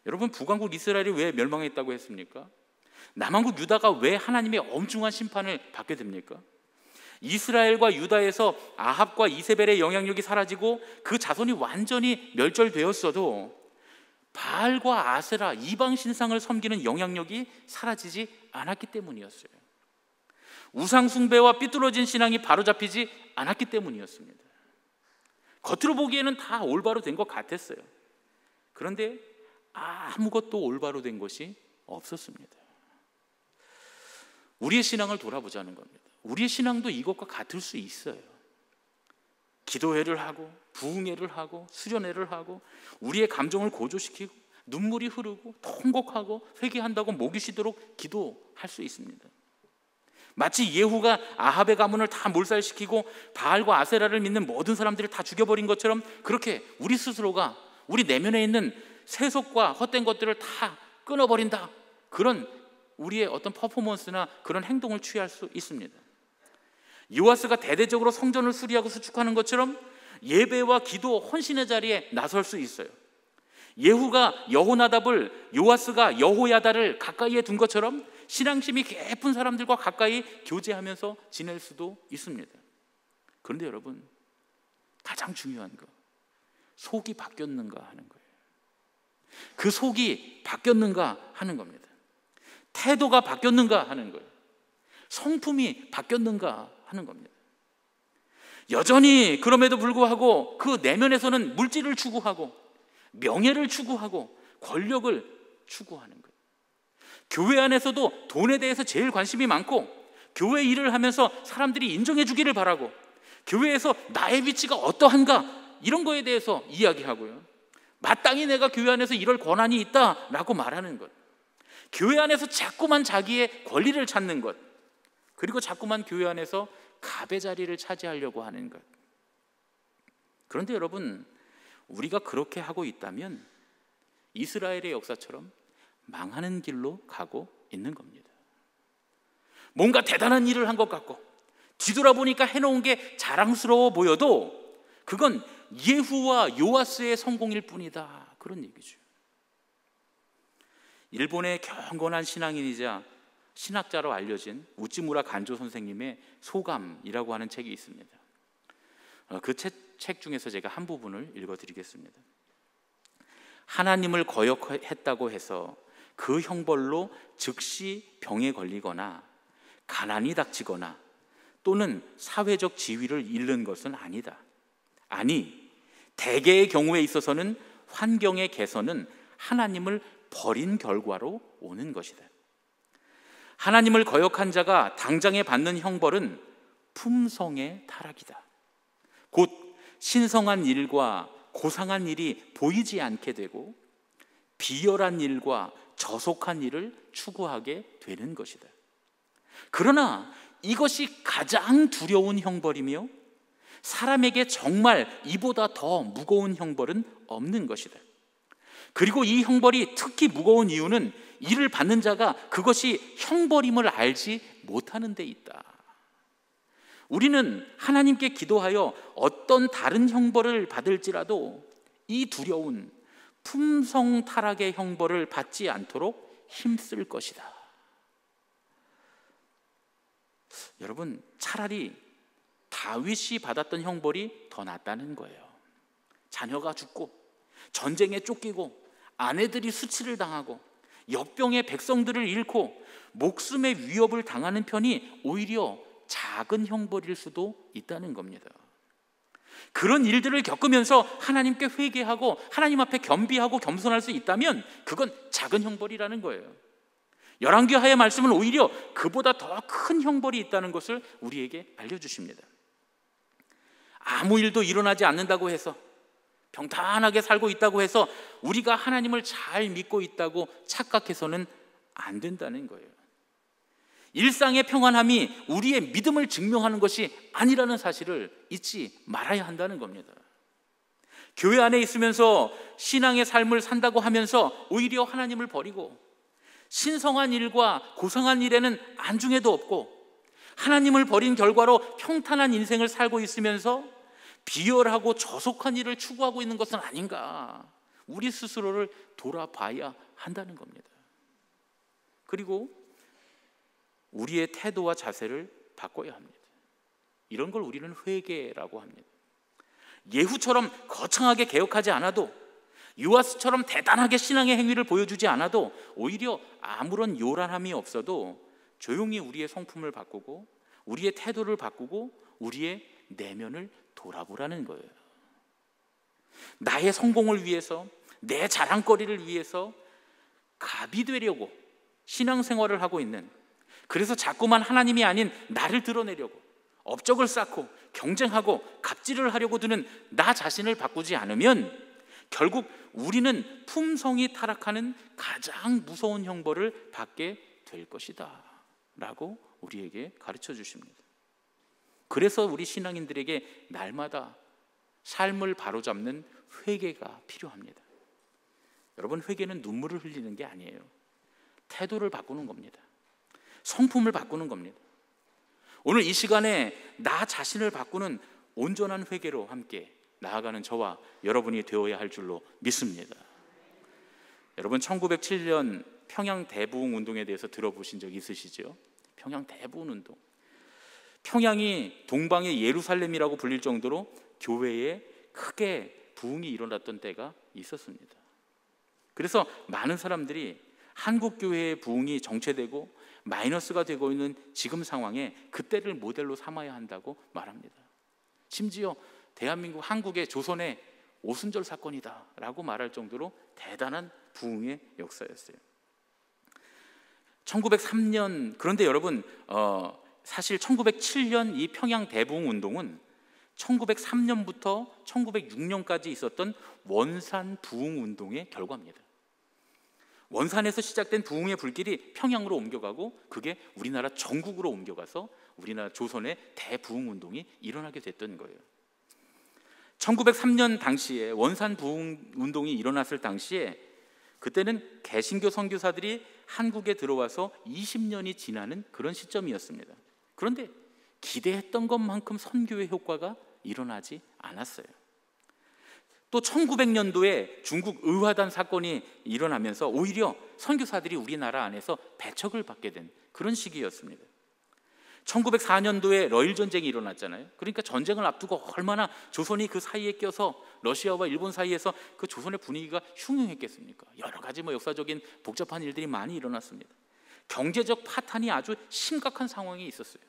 여러분, 북왕국 이스라엘이 왜 멸망했다고 했습니까? 남왕국 유다가 왜 하나님의 엄중한 심판을 받게 됩니까? 이스라엘과 유다에서 아합과 이세벨의 영향력이 사라지고 그 자손이 완전히 멸절되었어도 바알과 아세라, 이방 신상을 섬기는 영향력이 사라지지 않았기 때문이었어요. 우상 숭배와 삐뚤어진 신앙이 바로잡히지 않았기 때문이었습니다. 겉으로 보기에는 다 올바로 된 것 같았어요. 그런데 아무것도 올바로 된 것이 없었습니다. 우리의 신앙을 돌아보자는 겁니다. 우리의 신앙도 이것과 같을 수 있어요. 기도회를 하고 부흥회를 하고 수련회를 하고 우리의 감정을 고조시키고 눈물이 흐르고 통곡하고 회개한다고 목이 쉬도록 기도할 수 있습니다. 마치 예후가 아합의 가문을 다 몰살시키고 바알과 아세라를 믿는 모든 사람들을 다 죽여버린 것처럼 그렇게 우리 스스로가 우리 내면에 있는 세속과 헛된 것들을 다 끊어버린다, 그런 우리의 어떤 퍼포먼스나 그런 행동을 취할 수 있습니다. 요아스가 대대적으로 성전을 수리하고 수축하는 것처럼 예배와 기도, 헌신의 자리에 나설 수 있어요. 예후가 여호나답을, 요아스가 여호야다를 가까이에 둔 것처럼 신앙심이 깊은 사람들과 가까이 교제하면서 지낼 수도 있습니다. 그런데 여러분, 가장 중요한 거, 속이 바뀌었는가 하는 거예요. 그 속이 바뀌었는가 하는 겁니다. 태도가 바뀌었는가 하는 거예요. 성품이 바뀌었는가 하는 겁니다. 여전히 그럼에도 불구하고 그 내면에서는 물질을 추구하고 명예를 추구하고 권력을 추구하는 거예요. 교회 안에서도 돈에 대해서 제일 관심이 많고 교회 일을 하면서 사람들이 인정해 주기를 바라고 교회에서 나의 위치가 어떠한가 이런 거에 대해서 이야기하고요. 마땅히 내가 교회 안에서 이럴 권한이 있다라고 말하는 것, 교회 안에서 자꾸만 자기의 권리를 찾는 것, 그리고 자꾸만 교회 안에서 갑의 자리를 차지하려고 하는 것. 그런데 여러분, 우리가 그렇게 하고 있다면 이스라엘의 역사처럼 망하는 길로 가고 있는 겁니다. 뭔가 대단한 일을 한 것 같고 뒤돌아보니까 해놓은 게 자랑스러워 보여도 그건 예후와 요아스의 성공일 뿐이다, 그런 얘기죠. 일본의 경건한 신앙인이자 신학자로 알려진 우찌무라 간조 선생님의 소감이라고 하는 책이 있습니다. 그 책 중에서 제가 한 부분을 읽어드리겠습니다. 하나님을 거역했다고 해서 그 형벌로 즉시 병에 걸리거나 가난이 닥치거나 또는 사회적 지위를 잃는 것은 아니다. 아니, 대개의 경우에 있어서는 환경의 개선은 하나님을 버린 결과로 오는 것이다. 하나님을 거역한 자가 당장에 받는 형벌은 품성의 타락이다. 곧 신성한 일과 고상한 일이 보이지 않게 되고 비열한 일과 저속한 일을 추구하게 되는 것이다. 그러나 이것이 가장 두려운 형벌이며 사람에게 정말 이보다 더 무거운 형벌은 없는 것이다. 그리고 이 형벌이 특히 무거운 이유는 이를 받는 자가 그것이 형벌임을 알지 못하는 데 있다. 우리는 하나님께 기도하여 어떤 다른 형벌을 받을지라도 이 두려운 품성 타락의 형벌을 받지 않도록 힘쓸 것이다. 여러분, 차라리 다윗이 받았던 형벌이 더 낫다는 거예요. 자녀가 죽고 전쟁에 쫓기고 아내들이 수치를 당하고 역병의 백성들을 잃고 목숨의 위협을 당하는 편이 오히려 작은 형벌일 수도 있다는 겁니다. 그런 일들을 겪으면서 하나님께 회개하고 하나님 앞에 겸비하고 겸손할 수 있다면 그건 작은 형벌이라는 거예요. 열왕기하의 말씀은 오히려 그보다 더 큰 형벌이 있다는 것을 우리에게 알려주십니다. 아무 일도 일어나지 않는다고 해서, 평탄하게 살고 있다고 해서 우리가 하나님을 잘 믿고 있다고 착각해서는 안 된다는 거예요. 일상의 평안함이 우리의 믿음을 증명하는 것이 아니라는 사실을 잊지 말아야 한다는 겁니다. 교회 안에 있으면서 신앙의 삶을 산다고 하면서 오히려 하나님을 버리고 신성한 일과 고상한 일에는 안중에도 없고 하나님을 버린 결과로 평탄한 인생을 살고 있으면서 비열하고 저속한 일을 추구하고 있는 것은 아닌가, 우리 스스로를 돌아봐야 한다는 겁니다. 그리고 우리의 태도와 자세를 바꿔야 합니다. 이런 걸 우리는 회개라고 합니다. 예후처럼 거창하게 개혁하지 않아도, 요아스처럼 대단하게 신앙의 행위를 보여주지 않아도, 오히려 아무런 요란함이 없어도 조용히 우리의 성품을 바꾸고 우리의 태도를 바꾸고 우리의 내면을 돌아보라는 거예요. 나의 성공을 위해서, 내 자랑거리를 위해서 갑이 되려고 신앙생활을 하고 있는, 그래서 자꾸만 하나님이 아닌 나를 드러내려고 업적을 쌓고 경쟁하고 갑질을 하려고 드는 나 자신을 바꾸지 않으면 결국 우리는 품성이 타락하는 가장 무서운 형벌을 받게 될 것이다 라고 우리에게 가르쳐 주십니다. 그래서 우리 신앙인들에게 날마다 삶을 바로잡는 회개가 필요합니다. 여러분, 회개는 눈물을 흘리는 게 아니에요. 태도를 바꾸는 겁니다. 성품을 바꾸는 겁니다. 오늘 이 시간에 나 자신을 바꾸는 온전한 회개로 함께 나아가는 저와 여러분이 되어야 할 줄로 믿습니다. 여러분, 1907년 평양 대부흥 운동에 대해서 들어보신 적 있으시죠? 평양 대부흥 운동. 평양이 동방의 예루살렘이라고 불릴 정도로 교회에 크게 부흥이 일어났던 때가 있었습니다. 그래서 많은 사람들이 한국 교회의 부흥이 정체되고 마이너스가 되고 있는 지금 상황에 그때를 모델로 삼아야 한다고 말합니다. 심지어 대한민국, 한국의 조선의 오순절 사건이다 라고 말할 정도로 대단한 부흥의 역사였어요. 1903년, 그런데 여러분, 사실 1907년 이 평양 대부흥 운동은 1903년부터 1906년까지 있었던 원산 부흥 운동의 결과입니다. 원산에서 시작된 부흥의 불길이 평양으로 옮겨가고 그게 우리나라 전국으로 옮겨가서 우리나라 조선의 대부흥 운동이 일어나게 됐던 거예요. 1903년 당시에 원산 부흥 운동이 일어났을 당시에 그때는 개신교 선교사들이 한국에 들어와서 20년이 지나는 그런 시점이었습니다. 그런데 기대했던 것만큼 선교의 효과가 일어나지 않았어요. 또 1900년도에 중국 의화단 사건이 일어나면서 오히려 선교사들이 우리나라 안에서 배척을 받게 된 그런 시기였습니다. 1904년도에 러일 전쟁이 일어났잖아요. 그러니까 전쟁을 앞두고 얼마나 조선이 그 사이에 껴서 러시아와 일본 사이에서 그 조선의 분위기가 흉흉했겠습니까? 여러 가지 역사적인 복잡한 일들이 많이 일어났습니다. 경제적 파탄이 아주 심각한 상황이 있었어요.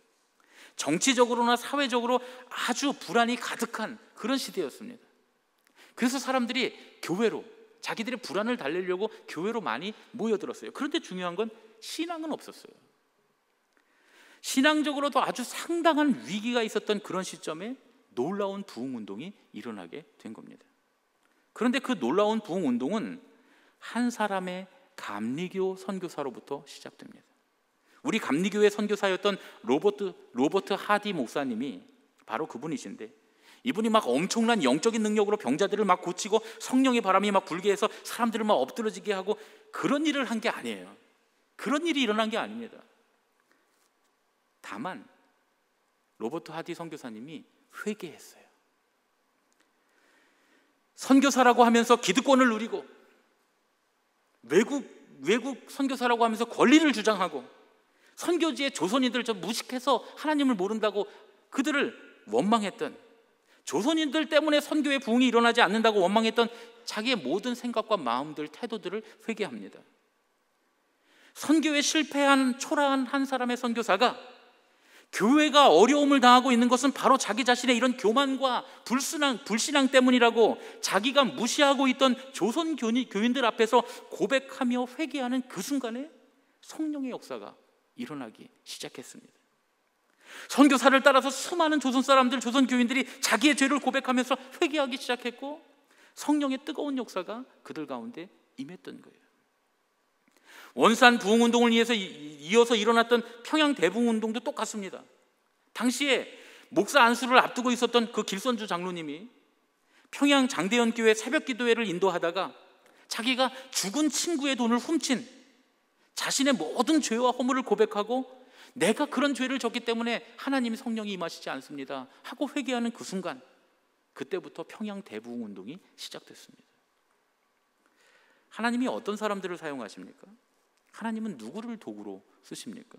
정치적으로나 사회적으로 아주 불안이 가득한 그런 시대였습니다. 그래서 사람들이 교회로, 자기들의 불안을 달래려고 교회로 많이 모여들었어요. 그런데 중요한 건 신앙은 없었어요. 신앙적으로도 아주 상당한 위기가 있었던 그런 시점에 놀라운 부흥운동이 일어나게 된 겁니다. 그런데 그 놀라운 부흥운동은 한 사람의 감리교 선교사로부터 시작됩니다. 우리 감리교의 선교사였던 로버트 하디 목사님이 바로 그분이신데, 이분이 막 엄청난 영적인 능력으로 병자들을 막 고치고 성령의 바람이 막 불게 해서 사람들을 막 엎드러지게 하고 그런 일을 한 게 아니에요. 그런 일이 일어난 게 아닙니다. 다만 로버트 하디 선교사님이 회개했어요. 선교사라고 하면서 기득권을 누리고 외국 선교사라고 하면서 권리를 주장하고 선교지의 조선인들 좀 무식해서 하나님을 모른다고 그들을 원망했던, 조선인들 때문에 선교의 부흥이 일어나지 않는다고 원망했던 자기의 모든 생각과 마음들, 태도들을 회개합니다. 선교에 실패한 초라한 한 사람의 선교사가 교회가 어려움을 당하고 있는 것은 바로 자기 자신의 이런 교만과 불신앙 때문이라고 자기가 무시하고 있던 조선 교인들 앞에서 고백하며 회개하는 그 순간에 성령의 역사가 일어나기 시작했습니다. 선교사를 따라서 수많은 조선 사람들, 조선 교인들이 자기의 죄를 고백하면서 회개하기 시작했고 성령의 뜨거운 역사가 그들 가운데 임했던 거예요. 원산 부흥운동을 이어서 일어났던 평양 대부흥운동도 똑같습니다. 당시에 목사 안수를 앞두고 있었던 그 길선주 장로님이 평양 장대현 교회 새벽 기도회를 인도하다가 자기가 죽은 친구의 돈을 훔친, 자신의 모든 죄와 허물을 고백하고 내가 그런 죄를 졌기 때문에 하나님의 성령이 임하시지 않습니다 하고 회개하는 그 순간, 그때부터 평양 대부흥운동이 시작됐습니다. 하나님이 어떤 사람들을 사용하십니까? 하나님은 누구를 도구로 쓰십니까?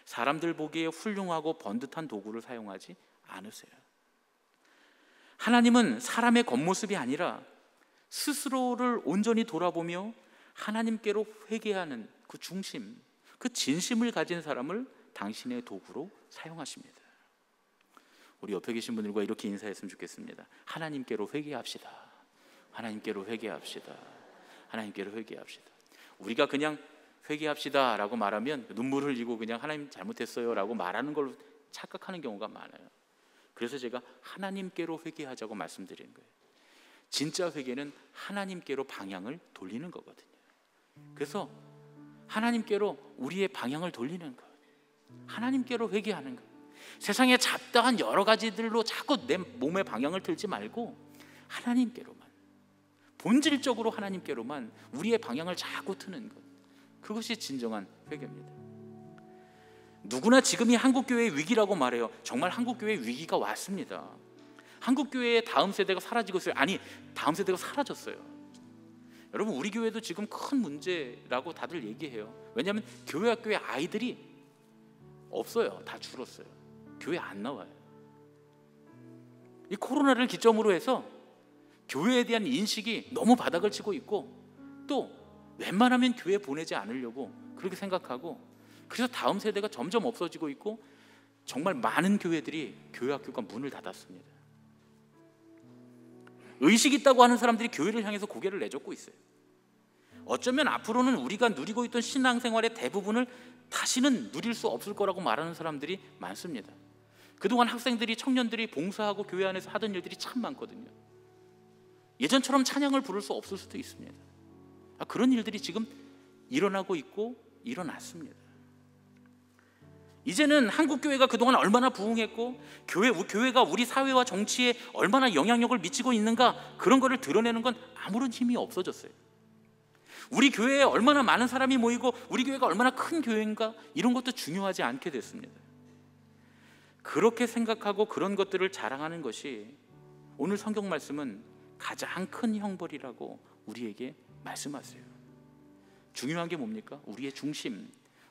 사람들 보기에 훌륭하고 번듯한 도구를 사용하지 않으세요. 하나님은 사람의 겉모습이 아니라 스스로를 온전히 돌아보며 하나님께로 회개하는 그 중심, 그 진심을 가진 사람을 당신의 도구로 사용하십니다. 우리 옆에 계신 분들과 이렇게 인사했으면 좋겠습니다. 하나님께로 회개합시다. 하나님께로 회개합시다. 하나님께로 회개합시다. 우리가 그냥 회개합시다 라고 말하면 눈물 흘리고 그냥 하나님 잘못했어요 라고 말하는 걸로 착각하는 경우가 많아요. 그래서 제가 하나님께로 회개하자고 말씀드리는 거예요. 진짜 회개는 하나님께로 방향을 돌리는 거거든요. 그래서 하나님께로 우리의 방향을 돌리는 거예요. 하나님께로 회개하는 거예요. 세상에 잡다한 여러 가지들로 자꾸 내 몸의 방향을 틀지 말고 하나님께로만, 본질적으로 하나님께로만 우리의 방향을 자꾸 트는 것, 그것이 진정한 회개입니다. 누구나 지금이 한국교회의 위기라고 말해요. 정말 한국교회의 위기가 왔습니다. 한국교회의 다음 세대가 사라지고 있어요. 아니, 다음 세대가 사라졌어요. 여러분, 우리 교회도 지금 큰 문제라고 다들 얘기해요. 왜냐하면 교회 학교에 아이들이 없어요. 다 줄었어요. 교회 안 나와요. 이 코로나를 기점으로 해서 교회에 대한 인식이 너무 바닥을 치고 있고, 또 웬만하면 교회 보내지 않으려고 그렇게 생각하고, 그래서 다음 세대가 점점 없어지고 있고, 정말 많은 교회들이 교회 학교가 문을 닫았습니다. 의식 있다고 하는 사람들이 교회를 향해서 고개를 내젓고 있어요. 어쩌면 앞으로는 우리가 누리고 있던 신앙생활의 대부분을 다시는 누릴 수 없을 거라고 말하는 사람들이 많습니다. 그동안 학생들이, 청년들이 봉사하고 교회 안에서 하던 일들이 참 많거든요. 예전처럼 찬양을 부를 수 없을 수도 있습니다. 그런 일들이 지금 일어나고 있고 일어났습니다. 이제는 한국교회가 그동안 얼마나 부흥했고 교회가 우리 사회와 정치에 얼마나 영향력을 미치고 있는가, 그런 거를 드러내는 건 아무런 힘이 없어졌어요. 우리 교회에 얼마나 많은 사람이 모이고 우리 교회가 얼마나 큰 교회인가, 이런 것도 중요하지 않게 됐습니다. 그렇게 생각하고 그런 것들을 자랑하는 것이 오늘 성경 말씀은 가장 큰 형벌이라고 우리에게 말씀하세요. 중요한 게 뭡니까? 우리의 중심,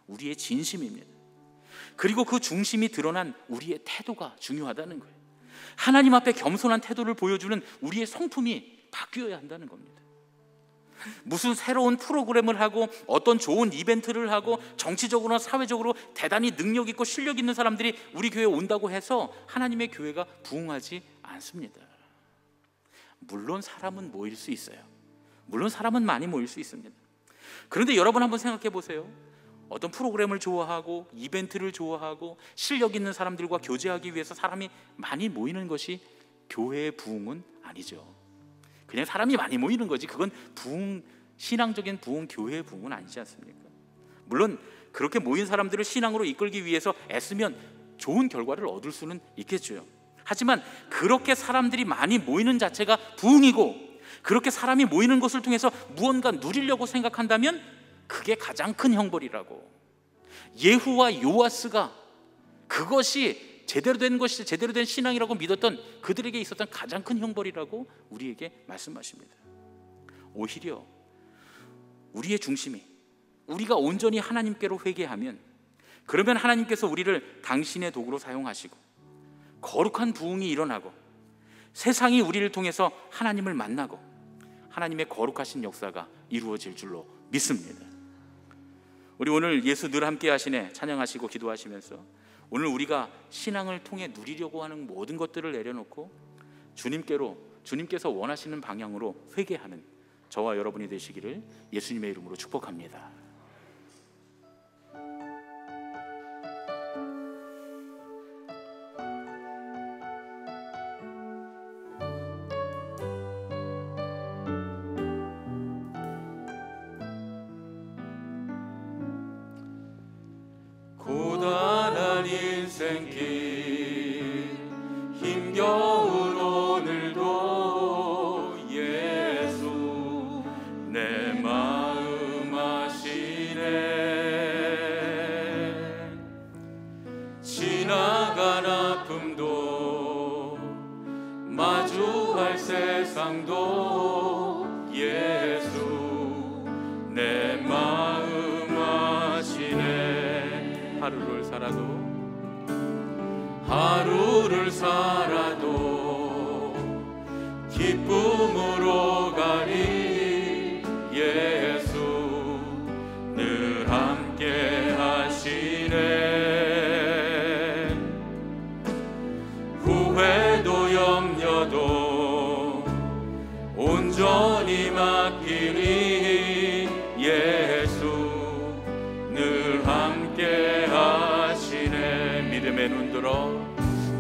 우리의 진심입니다. 그리고 그 중심이 드러난 우리의 태도가 중요하다는 거예요. 하나님 앞에 겸손한 태도를 보여주는 우리의 성품이 바뀌어야 한다는 겁니다. 무슨 새로운 프로그램을 하고 어떤 좋은 이벤트를 하고 정치적으로나 사회적으로 대단히 능력 있고 실력 있는 사람들이 우리 교회에 온다고 해서 하나님의 교회가 부흥하지 않습니다. 물론 사람은 모일 수 있어요. 물론 사람은 많이 모일 수 있습니다. 그런데 여러분 한번 생각해 보세요. 어떤 프로그램을 좋아하고 이벤트를 좋아하고 실력 있는 사람들과 교제하기 위해서 사람이 많이 모이는 것이 교회의 부흥은 아니죠. 그냥 사람이 많이 모이는 거지, 그건 부흥, 신앙적인 부흥, 교회의 부흥은 아니지 않습니까? 물론 그렇게 모인 사람들을 신앙으로 이끌기 위해서 애쓰면 좋은 결과를 얻을 수는 있겠죠. 하지만 그렇게 사람들이 많이 모이는 자체가 부흥이고, 그렇게 사람이 모이는 것을 통해서 무언가 누리려고 생각한다면 그게 가장 큰 형벌이라고. 예후와 요아스가 그것이 제대로 된 것이 제대로 된 신앙이라고 믿었던 그들에게 있었던 가장 큰 형벌이라고 우리에게 말씀하십니다. 오히려 우리의 중심이, 우리가 온전히 하나님께로 회개하면, 그러면 하나님께서 우리를 당신의 도구로 사용하시고 거룩한 부흥이 일어나고 세상이 우리를 통해서 하나님을 만나고 하나님의 거룩하신 역사가 이루어질 줄로 믿습니다. 우리 오늘 예수 늘 함께 하시네 찬양하시고 기도하시면서 오늘 우리가 신앙을 통해 누리려고 하는 모든 것들을 내려놓고 주님께서 원하시는 방향으로 회개하는 저와 여러분이 되시기를 예수님의 이름으로 축복합니다. 고단한 인생길 힘겨운 오늘도 예수 내 마음 아시네. 지나간 아픔도 마주할 세상도 예수 내 마음 아시네. 하루를 살아도 기쁨으로 가리 예수 늘 함께 하시네. 후회도 염려도 온전히 맡기리 예수 늘 함께 하시네. 믿음의 눈 들어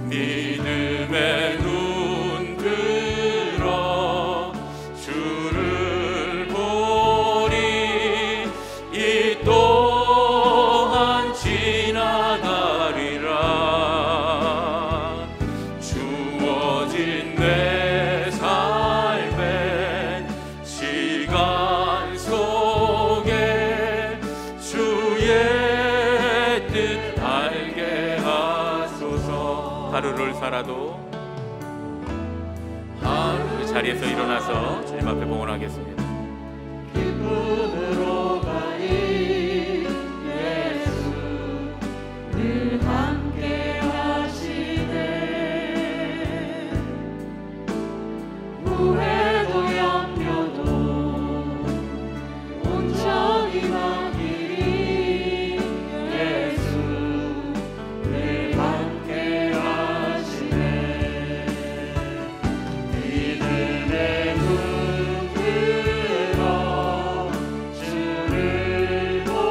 믿음의 눈 들어 주를 보리. 이 또한 지나가리라. 주어진 내 삶의 시간 속에 주의 뜻 알게 하소서. 하루를 살아도 그 자리에서 일어나서 주님 앞에 봉헌하겠습니다. 기쁨으로 가리 예수 늘 함께 하시네. 후회도 염려도 온전히 맡기리 예수 늘 함께 하시네. 믿음의 눈 들어 주를 보리.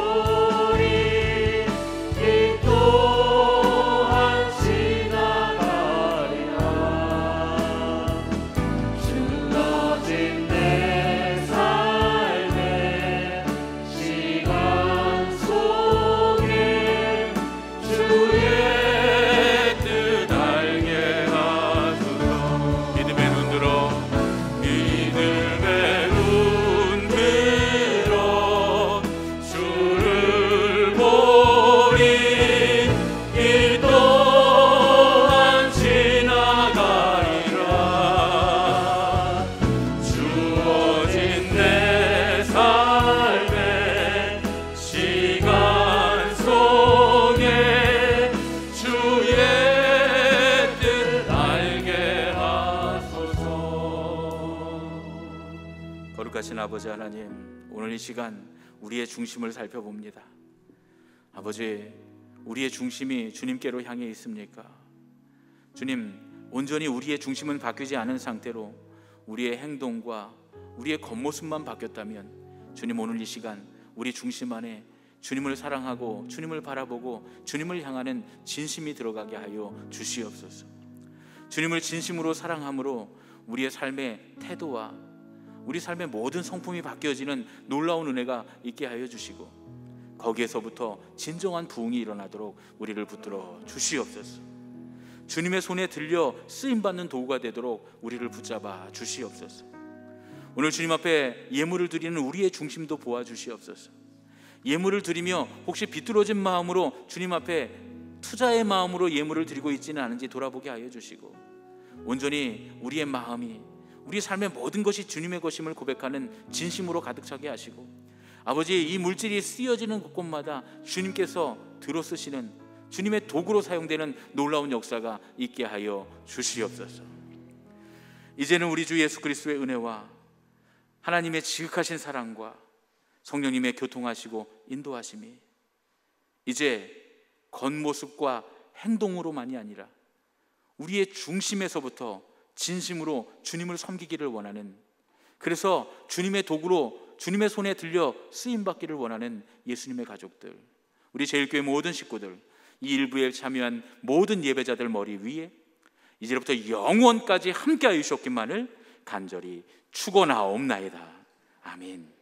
거룩하신 아버지 하나님, 오늘 이 시간 우리의 중심을 살펴봅니다. 아버지, 우리의 중심이 주님께로 향해 있습니까? 주님, 온전히 우리의 중심은 바뀌지 않은 상태로 우리의 행동과 우리의 겉모습만 바뀌었다면 주님, 오늘 이 시간 우리 중심 안에 주님을 사랑하고 주님을 바라보고 주님을 향하는 진심이 들어가게 하여 주시옵소서. 주님을 진심으로 사랑함으로 우리의 삶의 태도와 우리 삶의 모든 성품이 바뀌어지는 놀라운 은혜가 있게 하여 주시고, 거기에서부터 진정한 부흥이 일어나도록 우리를 붙들어 주시옵소서. 주님의 손에 들려 쓰임받는 도구가 되도록 우리를 붙잡아 주시옵소서. 오늘 주님 앞에 예물을 드리는 우리의 중심도 보아 주시옵소서. 예물을 드리며 혹시 비뚤어진 마음으로 주님 앞에 투자의 마음으로 예물을 드리고 있지는 않은지 돌아보게 하여 주시고, 온전히 우리의 마음이, 우리 삶의 모든 것이 주님의 것임을 고백하는 진심으로 가득 차게 하시고, 아버지, 이 물질이 쓰여지는 곳곳마다 주님께서 들어 쓰시는 주님의 도구로 사용되는 놀라운 역사가 있게 하여 주시옵소서. 이제는 우리 주 예수 그리스도의 은혜와 하나님의 지극하신 사랑과 성령님의 교통하시고 인도하심이 이제 겉모습과 행동으로만이 아니라 우리의 중심에서부터 진심으로 주님을 섬기기를 원하는, 그래서 주님의 도구로 주님의 손에 들려 쓰임받기를 원하는 예수님의 가족들, 우리 제일교회 모든 식구들, 이 일부에 참여한 모든 예배자들 머리 위에 이제부터 영원까지 함께하여 주셨기만을 간절히 축원하옵나이다. 아멘.